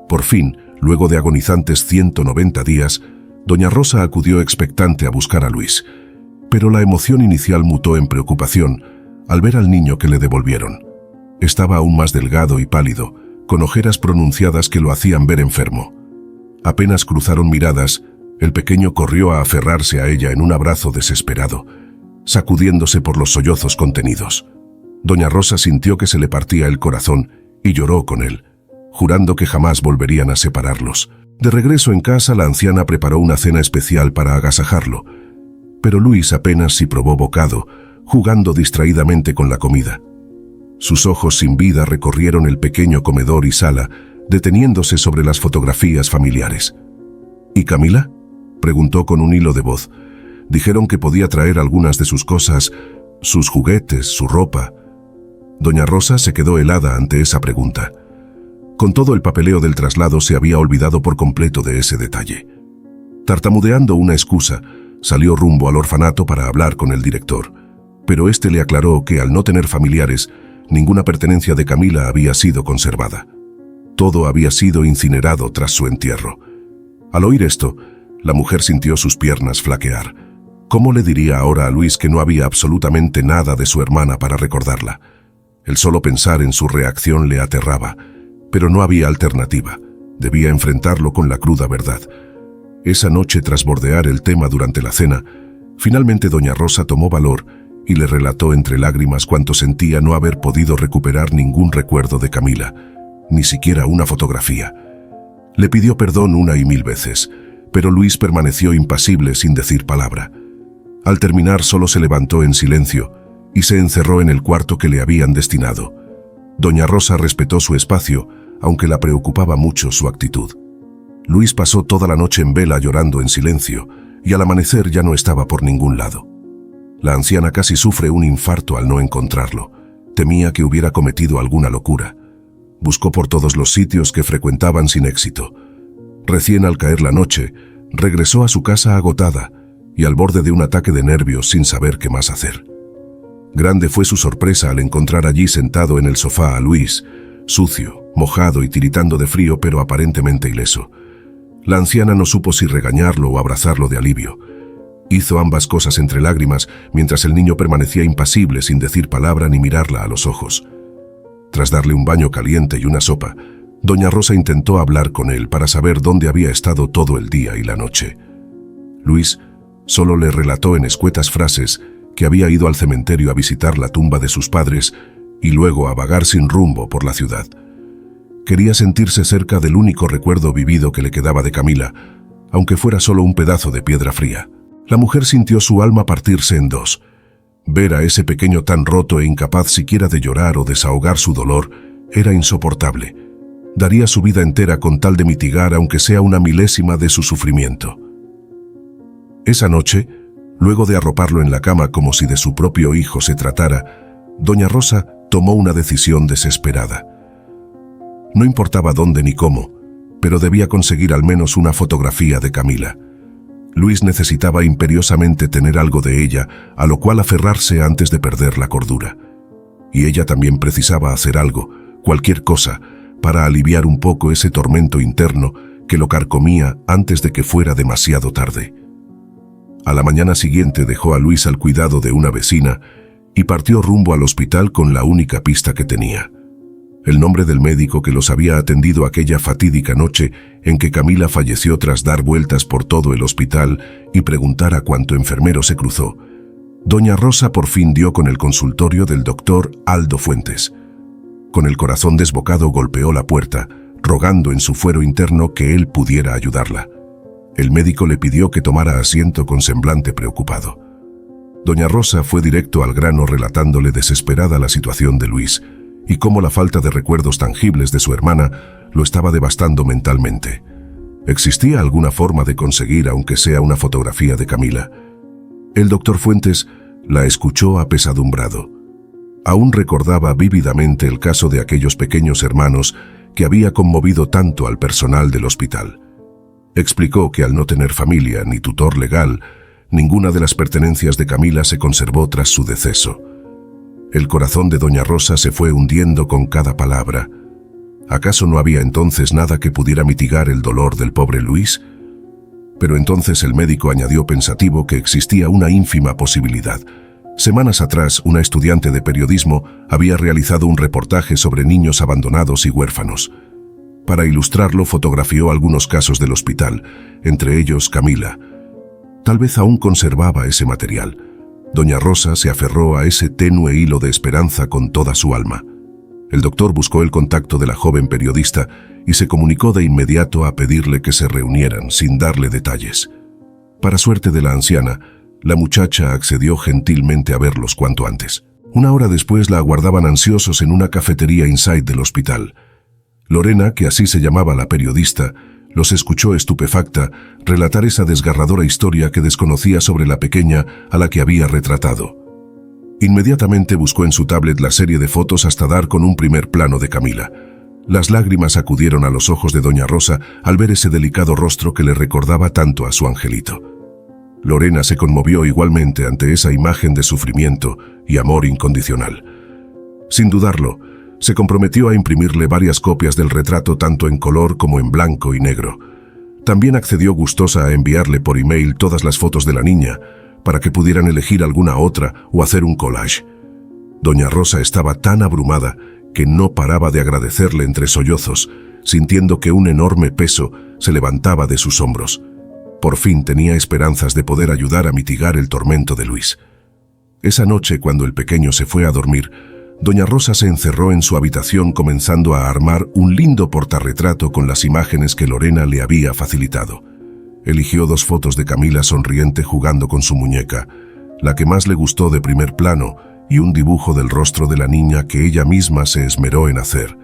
Por fin, luego de agonizantes 190 días, doña Rosa acudió expectante a buscar a Luis. Pero la emoción inicial mutó en preocupación al ver al niño que le devolvieron. Estaba aún más delgado y pálido, con ojeras pronunciadas que lo hacían ver enfermo. Apenas cruzaron miradas, el pequeño corrió a aferrarse a ella en un abrazo desesperado, sacudiéndose por los sollozos contenidos. Doña Rosa sintió que se le partía el corazón y lloró con él, jurando que jamás volverían a separarlos. De regreso en casa, la anciana preparó una cena especial para agasajarlo, pero Luis apenas si probó bocado, jugando distraídamente con la comida. Sus ojos sin vida recorrieron el pequeño comedor y sala, deteniéndose sobre las fotografías familiares. ¿Y Camila?, preguntó con un hilo de voz. Dijeron que podía traer algunas de sus cosas, sus juguetes, su ropa. Doña Rosa se quedó helada ante esa pregunta. Con todo el papeleo del traslado se había olvidado por completo de ese detalle. Tartamudeando una excusa, salió rumbo al orfanato para hablar con el director, pero éste le aclaró que al no tener familiares, ninguna pertenencia de Camila había sido conservada. Todo había sido incinerado tras su entierro. Al oír esto, la mujer sintió sus piernas flaquear. ¿Cómo le diría ahora a Luis que no había absolutamente nada de su hermana para recordarla? El solo pensar en su reacción le aterraba, pero no había alternativa. Debía enfrentarlo con la cruda verdad. Esa noche, tras bordear el tema durante la cena, finalmente doña Rosa tomó valor y le relató entre lágrimas cuánto sentía no haber podido recuperar ningún recuerdo de Camila, ni siquiera una fotografía. Le pidió perdón 1 y 1000 veces, pero Luis permaneció impasible sin decir palabra. Al terminar solo se levantó en silencio y se encerró en el cuarto que le habían destinado. Doña Rosa respetó su espacio, aunque la preocupaba mucho su actitud. Luis pasó toda la noche en vela llorando en silencio y al amanecer ya no estaba por ningún lado. La anciana casi sufre un infarto al no encontrarlo. Temía que hubiera cometido alguna locura. Buscó por todos los sitios que frecuentaban sin éxito. Recién al caer la noche, regresó a su casa agotada y al borde de un ataque de nervios sin saber qué más hacer. Grande fue su sorpresa al encontrar allí sentado en el sofá a Luis, sucio, mojado y tiritando de frío pero aparentemente ileso. La anciana no supo si regañarlo o abrazarlo de alivio. Hizo ambas cosas entre lágrimas mientras el niño permanecía impasible sin decir palabra ni mirarla a los ojos. Tras darle un baño caliente y una sopa, doña Rosa intentó hablar con él para saber dónde había estado todo el día y la noche. Luis solo le relató en escuetas frases que había ido al cementerio a visitar la tumba de sus padres y luego a vagar sin rumbo por la ciudad. Quería sentirse cerca del único recuerdo vivido que le quedaba de Camila, aunque fuera solo un pedazo de piedra fría. La mujer sintió su alma partirse en dos. Ver a ese pequeño tan roto e incapaz siquiera de llorar o desahogar su dolor era insoportable. Daría su vida entera con tal de mitigar aunque sea una milésima de su sufrimiento. Esa noche, luego de arroparlo en la cama como si de su propio hijo se tratara, doña Rosa tomó una decisión desesperada. No importaba dónde ni cómo, pero debía conseguir al menos una fotografía de Camila. Luis necesitaba imperiosamente tener algo de ella, a lo cual aferrarse antes de perder la cordura. Y ella también precisaba hacer algo, cualquier cosa, para aliviar un poco ese tormento interno que lo carcomía antes de que fuera demasiado tarde. A la mañana siguiente dejó a Luis al cuidado de una vecina y partió rumbo al hospital con la única pista que tenía: el nombre del médico que los había atendido aquella fatídica noche en que Camila falleció tras dar vueltas por todo el hospital y preguntar a cuánto enfermero se cruzó. Doña Rosa por fin dio con el consultorio del doctor Aldo Fuentes. Con el corazón desbocado golpeó la puerta, rogando en su fuero interno que él pudiera ayudarla. El médico le pidió que tomara asiento con semblante preocupado. Doña Rosa fue directo al grano relatándole desesperada la situación de Luis y cómo la falta de recuerdos tangibles de su hermana lo estaba devastando mentalmente. ¿Existía alguna forma de conseguir aunque sea una fotografía de Camila? El doctor Fuentes la escuchó apesadumbrado. Aún recordaba vívidamente el caso de aquellos pequeños hermanos que había conmovido tanto al personal del hospital. Explicó que al no tener familia ni tutor legal, ninguna de las pertenencias de Camila se conservó tras su deceso. El corazón de doña Rosa se fue hundiendo con cada palabra. ¿Acaso no había entonces nada que pudiera mitigar el dolor del pobre Luis? Pero entonces el médico añadió pensativo que existía una ínfima posibilidad. Semanas atrás, una estudiante de periodismo había realizado un reportaje sobre niños abandonados y huérfanos. Para ilustrarlo, fotografió algunos casos del hospital, entre ellos Camila. Tal vez aún conservaba ese material. Doña Rosa se aferró a ese tenue hilo de esperanza con toda su alma. El doctor buscó el contacto de la joven periodista y se comunicó de inmediato a pedirle que se reunieran, sin darle detalles. Para suerte de la anciana, la muchacha accedió gentilmente a verlos cuanto antes. Una hora después la aguardaban ansiosos en una cafetería inside del hospital. Lorena, que así se llamaba la periodista, los escuchó estupefacta relatar esa desgarradora historia que desconocía sobre la pequeña a la que había retratado. Inmediatamente buscó en su tablet la serie de fotos hasta dar con un primer plano de Camila. Las lágrimas acudieron a los ojos de doña Rosa al ver ese delicado rostro que le recordaba tanto a su angelito. Lorena se conmovió igualmente ante esa imagen de sufrimiento y amor incondicional. Sin dudarlo, se comprometió a imprimirle varias copias del retrato tanto en color como en blanco y negro. También accedió gustosa a enviarle por email todas las fotos de la niña, para que pudieran elegir alguna otra o hacer un collage. Doña Rosa estaba tan abrumada que no paraba de agradecerle entre sollozos, sintiendo que un enorme peso se levantaba de sus hombros. Por fin tenía esperanzas de poder ayudar a mitigar el tormento de Luis. Esa noche, cuando el pequeño se fue a dormir, doña Rosa se encerró en su habitación comenzando a armar un lindo portarretrato con las imágenes que Lorena le había facilitado. Eligió 2 fotos de Camila sonriente jugando con su muñeca, la que más le gustó de primer plano, y un dibujo del rostro de la niña que ella misma se esmeró en hacer.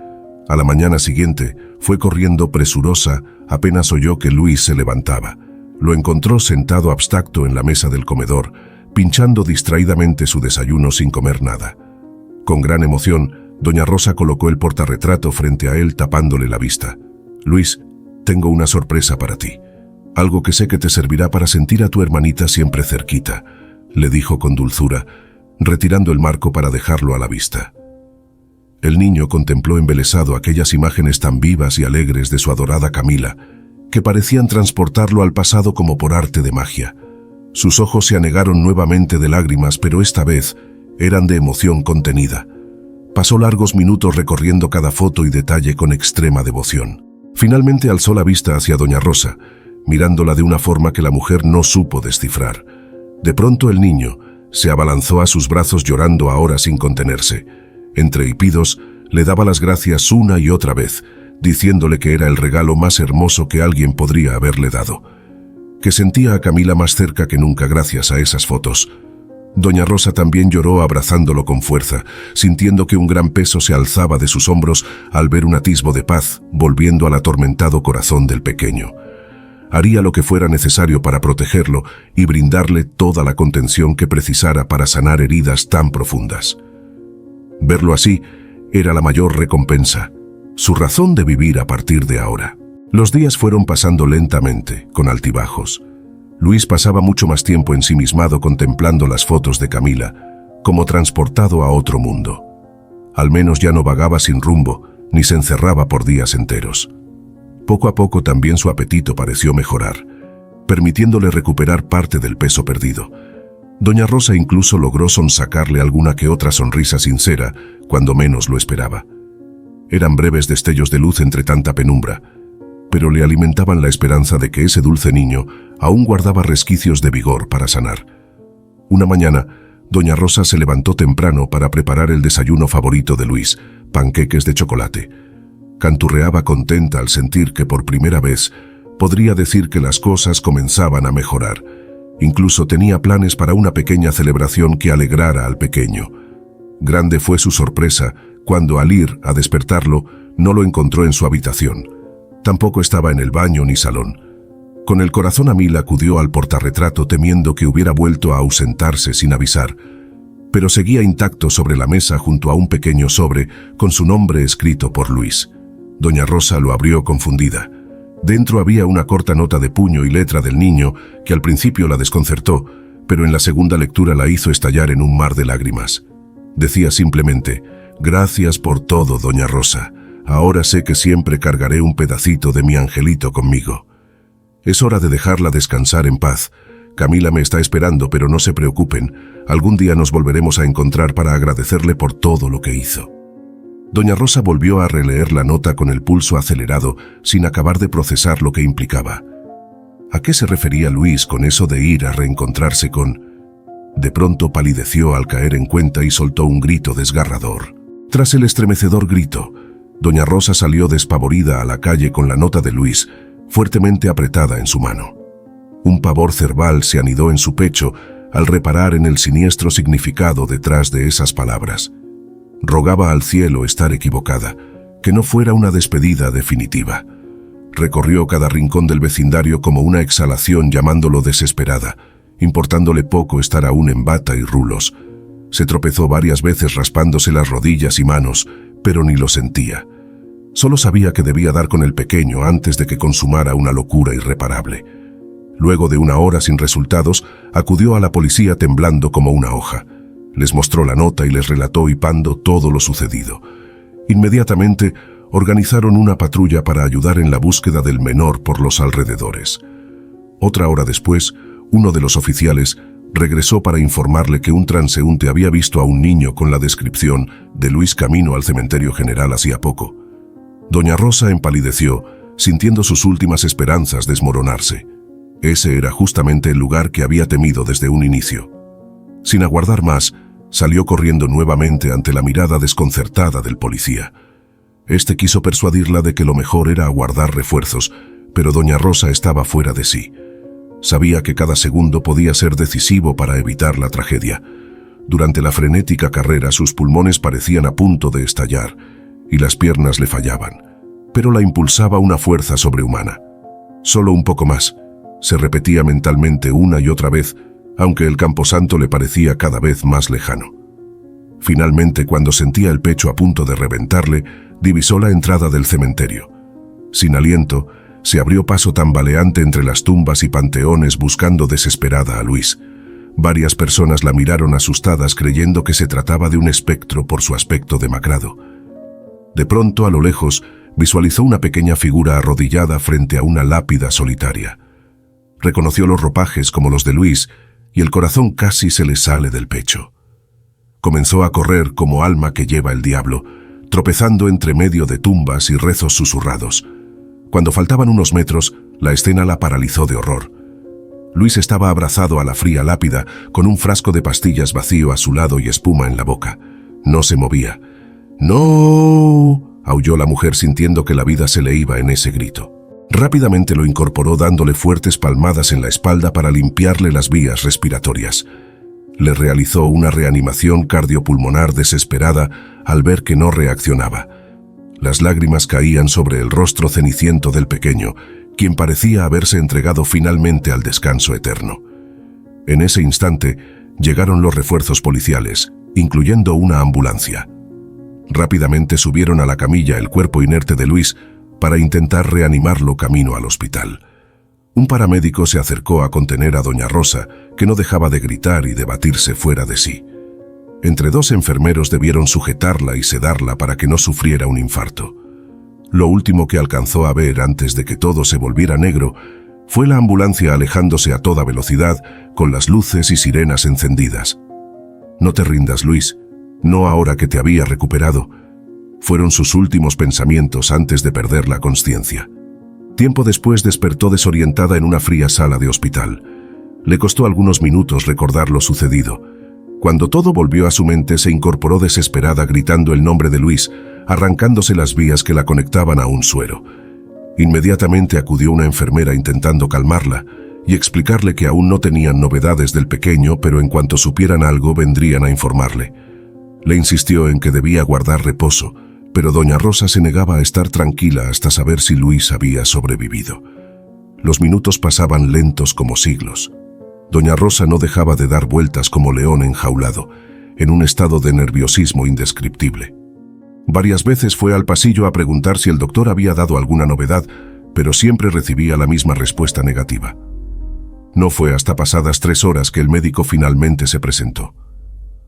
A la mañana siguiente, fue corriendo presurosa, apenas oyó que Luis se levantaba. Lo encontró sentado abstracto en la mesa del comedor, pinchando distraídamente su desayuno sin comer nada. Con gran emoción, doña Rosa colocó el portarretrato frente a él tapándole la vista. «Luis, tengo una sorpresa para ti. Algo que sé que te servirá para sentir a tu hermanita siempre cerquita», le dijo con dulzura, retirando el marco para dejarlo a la vista. El niño contempló embelesado aquellas imágenes tan vivas y alegres de su adorada Camila, que parecían transportarlo al pasado como por arte de magia. Sus ojos se anegaron nuevamente de lágrimas, pero esta vez eran de emoción contenida. Pasó largos minutos recorriendo cada foto y detalle con extrema devoción. Finalmente alzó la vista hacia doña Rosa, mirándola de una forma que la mujer no supo descifrar. De pronto el niño se abalanzó a sus brazos llorando ahora sin contenerse. Entre hipidos, le daba las gracias una y otra vez, diciéndole que era el regalo más hermoso que alguien podría haberle dado. Que sentía a Camila más cerca que nunca gracias a esas fotos. Doña Rosa también lloró abrazándolo con fuerza, sintiendo que un gran peso se alzaba de sus hombros al ver un atisbo de paz volviendo al atormentado corazón del pequeño. Haría lo que fuera necesario para protegerlo y brindarle toda la contención que precisara para sanar heridas tan profundas. Verlo así era la mayor recompensa, su razón de vivir a partir de ahora. Los días fueron pasando lentamente, con altibajos. Luis pasaba mucho más tiempo ensimismado contemplando las fotos de Camila, como transportado a otro mundo. Al menos ya no vagaba sin rumbo, ni se encerraba por días enteros. Poco a poco también su apetito pareció mejorar, permitiéndole recuperar parte del peso perdido. Doña Rosa incluso logró sonsacarle alguna que otra sonrisa sincera, cuando menos lo esperaba. Eran breves destellos de luz entre tanta penumbra, pero le alimentaban la esperanza de que ese dulce niño aún guardaba resquicios de vigor para sanar. Una mañana, doña Rosa se levantó temprano para preparar el desayuno favorito de Luis, panqueques de chocolate. Canturreaba contenta al sentir que por primera vez podría decir que las cosas comenzaban a mejorar. Incluso tenía planes para una pequeña celebración que alegrara al pequeño. Grande fue su sorpresa cuando al ir a despertarlo no lo encontró en su habitación. Tampoco estaba en el baño ni salón. Con el corazón a mil acudió al portarretrato temiendo que hubiera vuelto a ausentarse sin avisar, pero seguía intacto sobre la mesa junto a un pequeño sobre con su nombre escrito por Luis. Doña Rosa lo abrió confundida. Dentro había una corta nota de puño y letra del niño que al principio la desconcertó, pero en la segunda lectura la hizo estallar en un mar de lágrimas. Decía simplemente: «Gracias por todo, doña Rosa. Ahora sé que siempre cargaré un pedacito de mi angelito conmigo. Es hora de dejarla descansar en paz. Camila me está esperando, pero no se preocupen. Algún día nos volveremos a encontrar para agradecerle por todo lo que hizo». Doña Rosa volvió a releer la nota con el pulso acelerado, sin acabar de procesar lo que implicaba. ¿A qué se refería Luis con eso de ir a reencontrarse con...? De pronto palideció al caer en cuenta y soltó un grito desgarrador. Tras el estremecedor grito, doña Rosa salió despavorida a la calle con la nota de Luis, fuertemente apretada en su mano. Un pavor cerval se anidó en su pecho al reparar en el siniestro significado detrás de esas palabras. Rogaba al cielo estar equivocada, que no fuera una despedida definitiva. Recorrió cada rincón del vecindario como una exhalación llamándolo desesperada, importándole poco estar aún en bata y rulos. Se tropezó varias veces raspándose las rodillas y manos, pero ni lo sentía. Solo sabía que debía dar con el pequeño antes de que consumara una locura irreparable. Luego de una hora sin resultados, acudió a la policía temblando como una hoja. Les mostró la nota y les relató hipando todo lo sucedido. Inmediatamente organizaron una patrulla para ayudar en la búsqueda del menor por los alrededores. Otra hora después, uno de los oficiales regresó para informarle que un transeúnte había visto a un niño con la descripción de Luis camino al cementerio general hacía poco. Doña Rosa empalideció, sintiendo sus últimas esperanzas desmoronarse. Ese era justamente el lugar que había temido desde un inicio. Sin aguardar más, salió corriendo nuevamente ante la mirada desconcertada del policía. Este quiso persuadirla de que lo mejor era aguardar refuerzos, pero doña Rosa estaba fuera de sí. Sabía que cada segundo podía ser decisivo para evitar la tragedia. Durante la frenética carrera sus pulmones parecían a punto de estallar y las piernas le fallaban, pero la impulsaba una fuerza sobrehumana. Solo un poco más, se repetía mentalmente una y otra vez, aunque el camposanto le parecía cada vez más lejano. Finalmente, cuando sentía el pecho a punto de reventarle, divisó la entrada del cementerio. Sin aliento, se abrió paso tambaleante entre las tumbas y panteones buscando desesperada a Luis. Varias personas la miraron asustadas creyendo que se trataba de un espectro por su aspecto demacrado. De pronto, a lo lejos, visualizó una pequeña figura arrodillada frente a una lápida solitaria. Reconoció los ropajes como los de Luis y el corazón casi se le sale del pecho. Comenzó a correr como alma que lleva el diablo, tropezando entre medio de tumbas y rezos susurrados. Cuando faltaban unos metros, la escena la paralizó de horror. Luis estaba abrazado a la fría lápida, con un frasco de pastillas vacío a su lado y espuma en la boca. No se movía. ¡No!, aulló la mujer sintiendo que la vida se le iba en ese grito. Rápidamente lo incorporó dándole fuertes palmadas en la espalda para limpiarle las vías respiratorias. Le realizó una reanimación cardiopulmonar desesperada al ver que no reaccionaba. Las lágrimas caían sobre el rostro ceniciento del pequeño, quien parecía haberse entregado finalmente al descanso eterno. En ese instante, llegaron los refuerzos policiales, incluyendo una ambulancia. Rápidamente subieron a la camilla el cuerpo inerte de Luis para intentar reanimarlo camino al hospital. Un paramédico se acercó a contener a doña Rosa, que no dejaba de gritar y de batirse fuera de sí. Entre dos enfermeros debieron sujetarla y sedarla para que no sufriera un infarto. Lo último que alcanzó a ver antes de que todo se volviera negro fue la ambulancia alejándose a toda velocidad con las luces y sirenas encendidas. «No te rindas, Luis, no ahora que te había recuperado», fueron sus últimos pensamientos antes de perder la consciencia. Tiempo después despertó desorientada en una fría sala de hospital. Le costó algunos minutos recordar lo sucedido. Cuando todo volvió a su mente, se incorporó desesperada gritando el nombre de Luis, arrancándose las vías que la conectaban a un suero. Inmediatamente acudió una enfermera intentando calmarla y explicarle que aún no tenían novedades del pequeño, pero en cuanto supieran algo vendrían a informarle. Le insistió en que debía guardar reposo, pero doña Rosa se negaba a estar tranquila hasta saber si Luis había sobrevivido. Los minutos pasaban lentos como siglos. Doña Rosa no dejaba de dar vueltas como león enjaulado, en un estado de nerviosismo indescriptible. Varias veces fue al pasillo a preguntar si el doctor había dado alguna novedad, pero siempre recibía la misma respuesta negativa. No fue hasta pasadas 3 horas que el médico finalmente se presentó.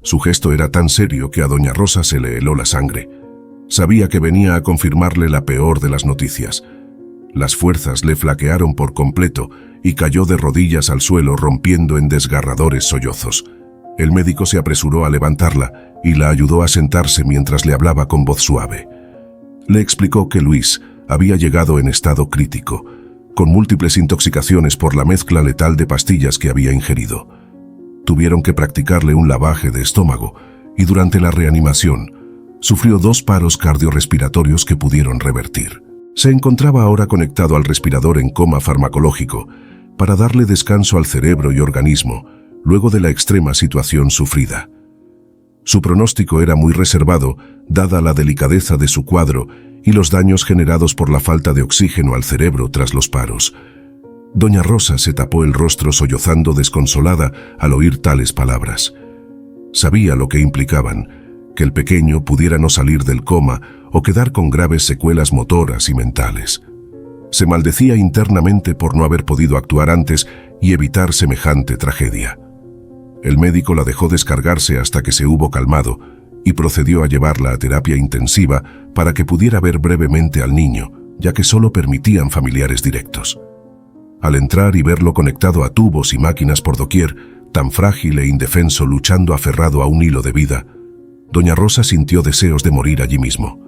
Su gesto era tan serio que a doña Rosa se le heló la sangre. Sabía que venía a confirmarle la peor de las noticias. Las fuerzas le flaquearon por completo y cayó de rodillas al suelo rompiendo en desgarradores sollozos. El médico se apresuró a levantarla y la ayudó a sentarse mientras le hablaba con voz suave. Le explicó que Luis había llegado en estado crítico, con múltiples intoxicaciones por la mezcla letal de pastillas que había ingerido. Tuvieron que practicarle un lavaje de estómago y durante la reanimación sufrió 2 paros cardiorrespiratorios que pudieron revertir. Se encontraba ahora conectado al respirador en coma farmacológico para darle descanso al cerebro y organismo luego de la extrema situación sufrida. Su pronóstico era muy reservado, dada la delicadeza de su cuadro y los daños generados por la falta de oxígeno al cerebro tras los paros. Doña Rosa se tapó el rostro sollozando desconsolada al oír tales palabras. Sabía lo que implicaban, que el pequeño pudiera no salir del coma o quedar con graves secuelas motoras y mentales. Se maldecía internamente por no haber podido actuar antes y evitar semejante tragedia. El médico la dejó descargarse hasta que se hubo calmado y procedió a llevarla a terapia intensiva para que pudiera ver brevemente al niño, ya que solo permitían familiares directos. Al entrar y verlo conectado a tubos y máquinas por doquier, tan frágil e indefenso luchando aferrado a un hilo de vida, doña Rosa sintió deseos de morir allí mismo.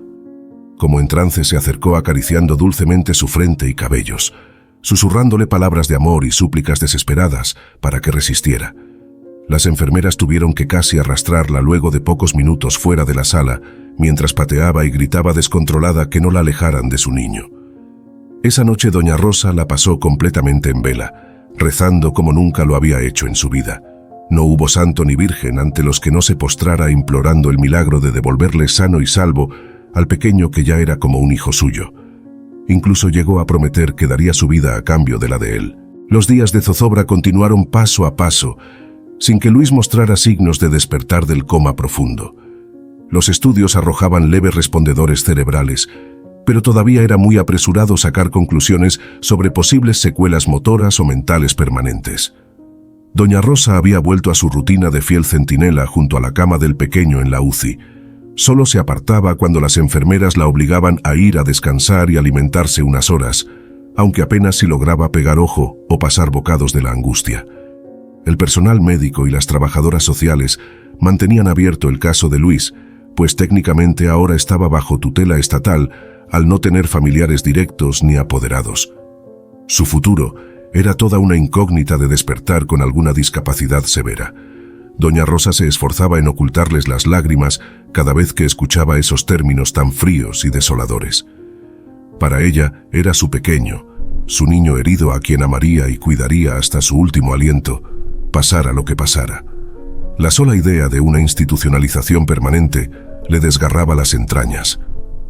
Como en trance se acercó acariciando dulcemente su frente y cabellos, susurrándole palabras de amor y súplicas desesperadas para que resistiera. Las enfermeras tuvieron que casi arrastrarla luego de pocos minutos fuera de la sala, mientras pateaba y gritaba descontrolada que no la alejaran de su niño. Esa noche doña Rosa la pasó completamente en vela, rezando como nunca lo había hecho en su vida. No hubo santo ni virgen ante los que no se postrara implorando el milagro de devolverle sano y salvo al pequeño que ya era como un hijo suyo. Incluso llegó a prometer que daría su vida a cambio de la de él. Los días de zozobra continuaron paso a paso, sin que Luis mostrara signos de despertar del coma profundo. Los estudios arrojaban leves respondedores cerebrales, pero todavía era muy apresurado sacar conclusiones sobre posibles secuelas motoras o mentales permanentes. Doña Rosa había vuelto a su rutina de fiel centinela junto a la cama del pequeño en la UCI. Solo se apartaba cuando las enfermeras la obligaban a ir a descansar y alimentarse unas horas, aunque apenas si lograba pegar ojo o pasar bocados de la angustia. El personal médico y las trabajadoras sociales mantenían abierto el caso de Luis, pues técnicamente ahora estaba bajo tutela estatal al no tener familiares directos ni apoderados. Su futuro era toda una incógnita de despertar con alguna discapacidad severa. Doña Rosa se esforzaba en ocultarles las lágrimas cada vez que escuchaba esos términos tan fríos y desoladores. Para ella era su pequeño, su niño herido a quien amaría y cuidaría hasta su último aliento, pasara lo que pasara. La sola idea de una institucionalización permanente le desgarraba las entrañas.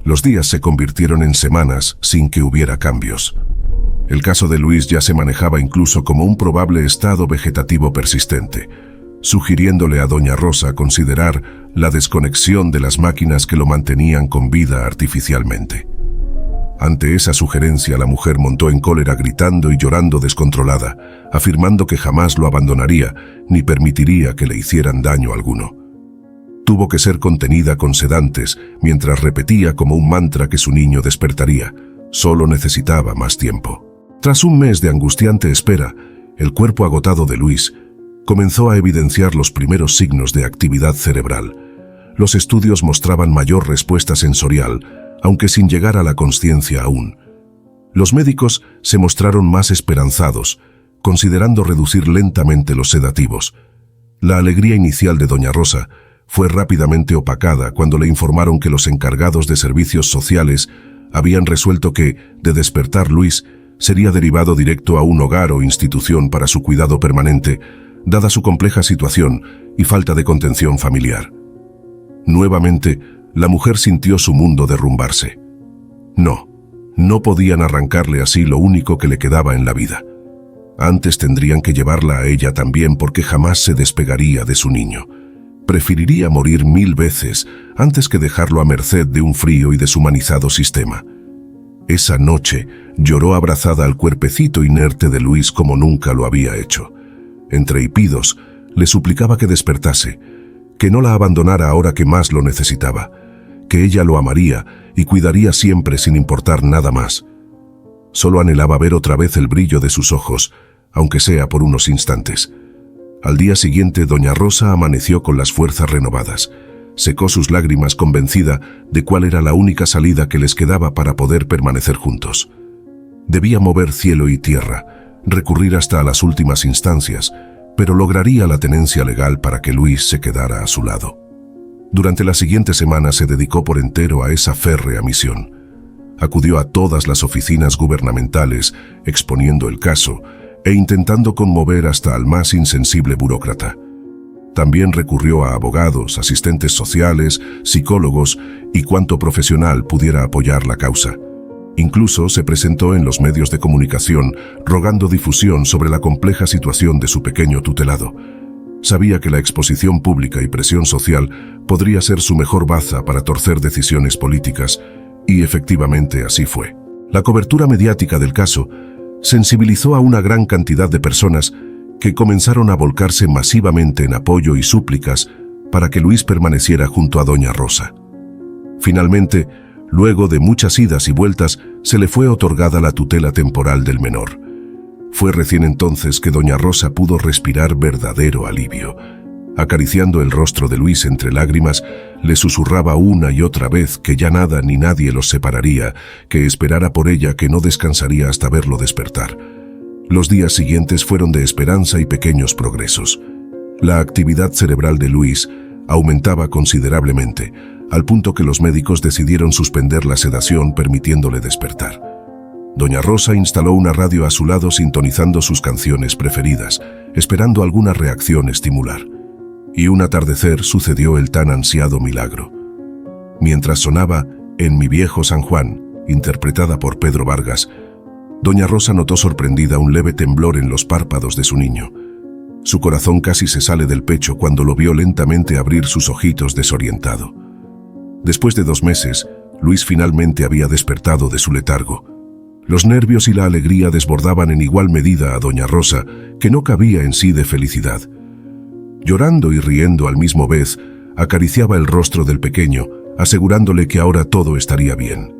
Los días se convirtieron en semanas sin que hubiera cambios. El caso de Luis ya se manejaba incluso como un probable estado vegetativo persistente, sugiriéndole a doña Rosa considerar la desconexión de las máquinas que lo mantenían con vida artificialmente. Ante esa sugerencia, la mujer montó en cólera gritando y llorando descontrolada, afirmando que jamás lo abandonaría ni permitiría que le hicieran daño alguno. Tuvo que ser contenida con sedantes mientras repetía como un mantra que su niño despertaría. Solo necesitaba más tiempo. Tras un mes de angustiante espera, el cuerpo agotado de Luis comenzó a evidenciar los primeros signos de actividad cerebral. Los estudios mostraban mayor respuesta sensorial, aunque sin llegar a la consciencia aún. Los médicos se mostraron más esperanzados, considerando reducir lentamente los sedativos. La alegría inicial de doña Rosa fue rápidamente opacada cuando le informaron que los encargados de servicios sociales habían resuelto que, de despertar Luis, sería derivado directo a un hogar o institución para su cuidado permanente, dada su compleja situación y falta de contención familiar. Nuevamente, la mujer sintió su mundo derrumbarse. No podían arrancarle así lo único que le quedaba en la vida. Antes tendrían que llevarla a ella también porque jamás se despegaría de su niño. Preferiría morir 1000 veces antes que dejarlo a merced de un frío y deshumanizado sistema. Esa noche lloró abrazada al cuerpecito inerte de Luis como nunca lo había hecho. Entre hipidos, le suplicaba que despertase, que no la abandonara ahora que más lo necesitaba, que ella lo amaría y cuidaría siempre sin importar nada más. Solo anhelaba ver otra vez el brillo de sus ojos, aunque sea por unos instantes. Al día siguiente, doña Rosa amaneció con las fuerzas renovadas. Secó sus lágrimas convencida de cuál era la única salida que les quedaba para poder permanecer juntos. Debía mover cielo y tierra, recurrir hasta a las últimas instancias, pero lograría la tenencia legal para que Luis se quedara a su lado. Durante la siguiente semana se dedicó por entero a esa férrea misión. Acudió a todas las oficinas gubernamentales, exponiendo el caso e intentando conmover hasta al más insensible burócrata. También recurrió a abogados, asistentes sociales, psicólogos y cuanto profesional pudiera apoyar la causa. Incluso se presentó en los medios de comunicación rogando difusión sobre la compleja situación de su pequeño tutelado. Sabía que la exposición pública y presión social podría ser su mejor baza para torcer decisiones políticas, y efectivamente así fue. La cobertura mediática del caso sensibilizó a una gran cantidad de personas que comenzaron a volcarse masivamente en apoyo y súplicas para que Luis permaneciera junto a doña Rosa. Finalmente, luego de muchas idas y vueltas, se le fue otorgada la tutela temporal del menor. Fue recién entonces que doña Rosa pudo respirar verdadero alivio. Acariciando el rostro de Luis entre lágrimas, le susurraba una y otra vez que ya nada ni nadie los separaría, que esperara por ella, que no descansaría hasta verlo despertar. Los días siguientes fueron de esperanza y pequeños progresos. La actividad cerebral de Luis aumentaba considerablemente, al punto que los médicos decidieron suspender la sedación permitiéndole despertar. Doña Rosa instaló una radio a su lado sintonizando sus canciones preferidas, esperando alguna reacción estimular. Y un atardecer sucedió el tan ansiado milagro. Mientras sonaba En mi viejo San Juan, interpretada por Pedro Vargas, Doña Rosa notó sorprendida un leve temblor en los párpados de su niño. Su corazón casi se sale del pecho cuando lo vio lentamente abrir sus ojitos desorientado. Después de 2 meses, Luis finalmente había despertado de su letargo. Los nervios y la alegría desbordaban en igual medida a Doña Rosa, que no cabía en sí de felicidad. Llorando y riendo al mismo vez, acariciaba el rostro del pequeño, asegurándole que ahora todo estaría bien.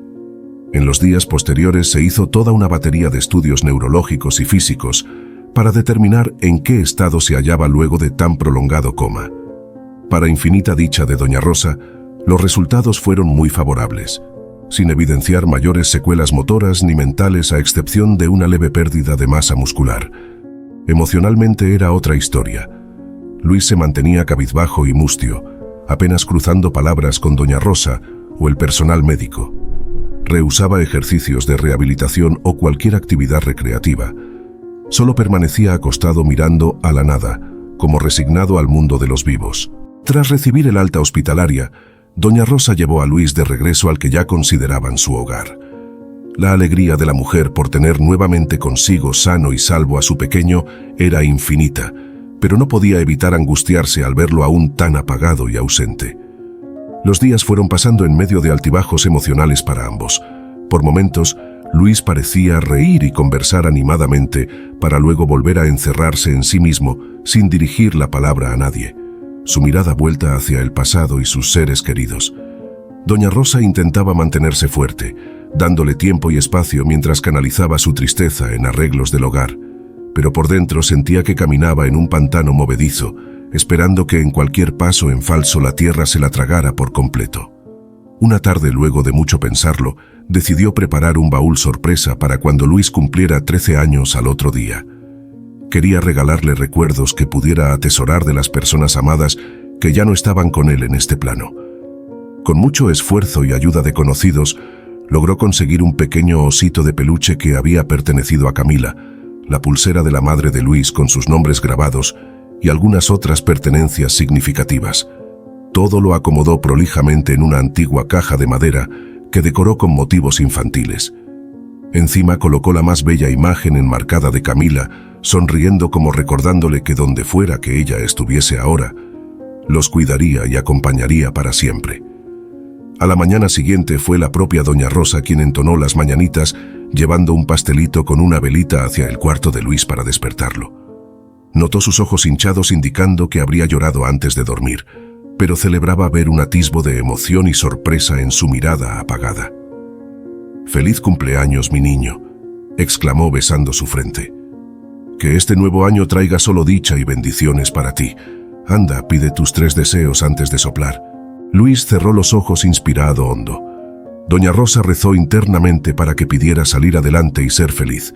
En los días posteriores se hizo toda una batería de estudios neurológicos y físicos para determinar en qué estado se hallaba luego de tan prolongado coma. Para infinita dicha de Doña Rosa, los resultados fueron muy favorables, sin evidenciar mayores secuelas motoras ni mentales a excepción de una leve pérdida de masa muscular. Emocionalmente era otra historia. Luis se mantenía cabizbajo y mustio, apenas cruzando palabras con Doña Rosa o el personal médico. Rehusaba ejercicios de rehabilitación o cualquier actividad recreativa. Solo permanecía acostado mirando a la nada, como resignado al mundo de los vivos. Tras recibir el alta hospitalaria, Doña Rosa llevó a Luis de regreso al que ya consideraban su hogar. La alegría de la mujer por tener nuevamente consigo sano y salvo a su pequeño era infinita, pero no podía evitar angustiarse al verlo aún tan apagado y ausente. Los días fueron pasando en medio de altibajos emocionales para ambos. Por momentos, Luis parecía reír y conversar animadamente para luego volver a encerrarse en sí mismo sin dirigir la palabra a nadie, su mirada vuelta hacia el pasado y sus seres queridos. Doña Rosa intentaba mantenerse fuerte, dándole tiempo y espacio mientras canalizaba su tristeza en arreglos del hogar, pero por dentro sentía que caminaba en un pantano movedizo, esperando que en cualquier paso en falso la tierra se la tragara por completo. Una tarde, luego de mucho pensarlo, decidió preparar un baúl sorpresa para cuando Luis cumpliera 13 años al otro día. Quería regalarle recuerdos que pudiera atesorar de las personas amadas que ya no estaban con él en este plano. Con mucho esfuerzo y ayuda de conocidos, logró conseguir un pequeño osito de peluche que había pertenecido a Camila, la pulsera de la madre de Luis con sus nombres grabados y algunas otras pertenencias significativas. Todo lo acomodó prolijamente en una antigua caja de madera que decoró con motivos infantiles. Encima colocó la más bella imagen enmarcada de Camila, sonriendo como recordándole que donde fuera que ella estuviese ahora, los cuidaría y acompañaría para siempre. A la mañana siguiente fue la propia Doña Rosa quien entonó las mañanitas, llevando un pastelito con una velita hacia el cuarto de Luis para despertarlo. Notó sus ojos hinchados indicando que habría llorado antes de dormir, pero celebraba ver un atisbo de emoción y sorpresa en su mirada apagada. «Feliz cumpleaños, mi niño», exclamó besando su frente. «Que este nuevo año traiga solo dicha y bendiciones para ti. Anda, pide tus 3 deseos antes de soplar». Luis cerró los ojos inspirado hondo. Doña Rosa rezó internamente para que pidiera salir adelante y ser feliz.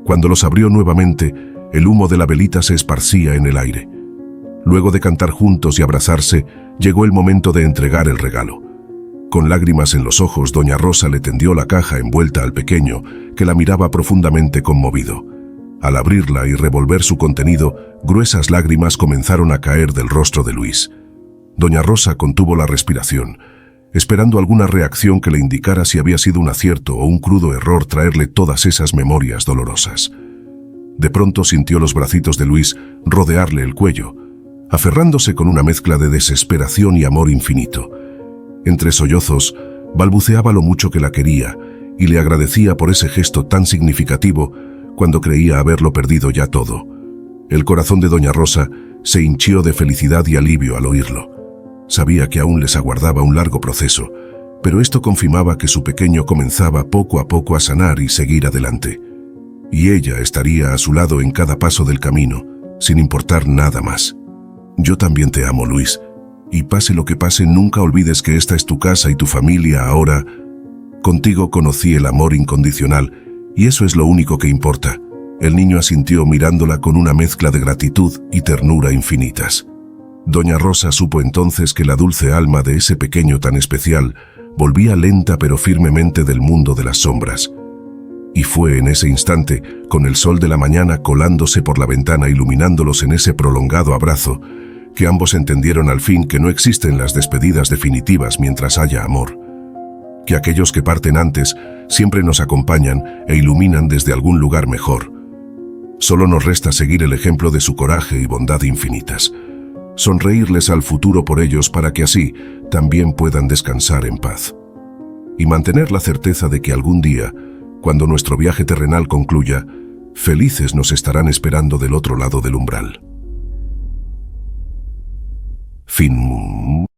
Cuando los abrió nuevamente, el humo de la velita se esparcía en el aire. Luego de cantar juntos y abrazarse, llegó el momento de entregar el regalo. Con lágrimas en los ojos, Doña Rosa le tendió la caja envuelta al pequeño, que la miraba profundamente conmovido. Al abrirla y revolver su contenido, gruesas lágrimas comenzaron a caer del rostro de Luis. Doña Rosa contuvo la respiración, esperando alguna reacción que le indicara si había sido un acierto o un crudo error traerle todas esas memorias dolorosas. De pronto sintió los bracitos de Luis rodearle el cuello, aferrándose con una mezcla de desesperación y amor infinito. Entre sollozos, balbuceaba lo mucho que la quería y le agradecía por ese gesto tan significativo cuando creía haberlo perdido ya todo. El corazón de Doña Rosa se hinchió de felicidad y alivio al oírlo. Sabía que aún les aguardaba un largo proceso, pero esto confirmaba que su pequeño comenzaba poco a poco a sanar y seguir adelante. Y ella estaría a su lado en cada paso del camino, sin importar nada más. «Yo también te amo, Luis, y pase lo que pase, nunca olvides que esta es tu casa y tu familia ahora. Contigo conocí el amor incondicional, y eso es lo único que importa». El niño asintió mirándola con una mezcla de gratitud y ternura infinitas. Doña Rosa supo entonces que la dulce alma de ese pequeño tan especial volvía lenta pero firmemente del mundo de las sombras. Y fue en ese instante, con el sol de la mañana colándose por la ventana iluminándolos en ese prolongado abrazo, que ambos entendieron al fin que no existen las despedidas definitivas mientras haya amor, que aquellos que parten antes siempre nos acompañan e iluminan desde algún lugar mejor. Solo nos resta seguir el ejemplo de su coraje y bondad infinitas, sonreírles al futuro por ellos para que así también puedan descansar en paz. Y mantener la certeza de que algún día, cuando nuestro viaje terrenal concluya, felices nos estarán esperando del otro lado del umbral. Fin.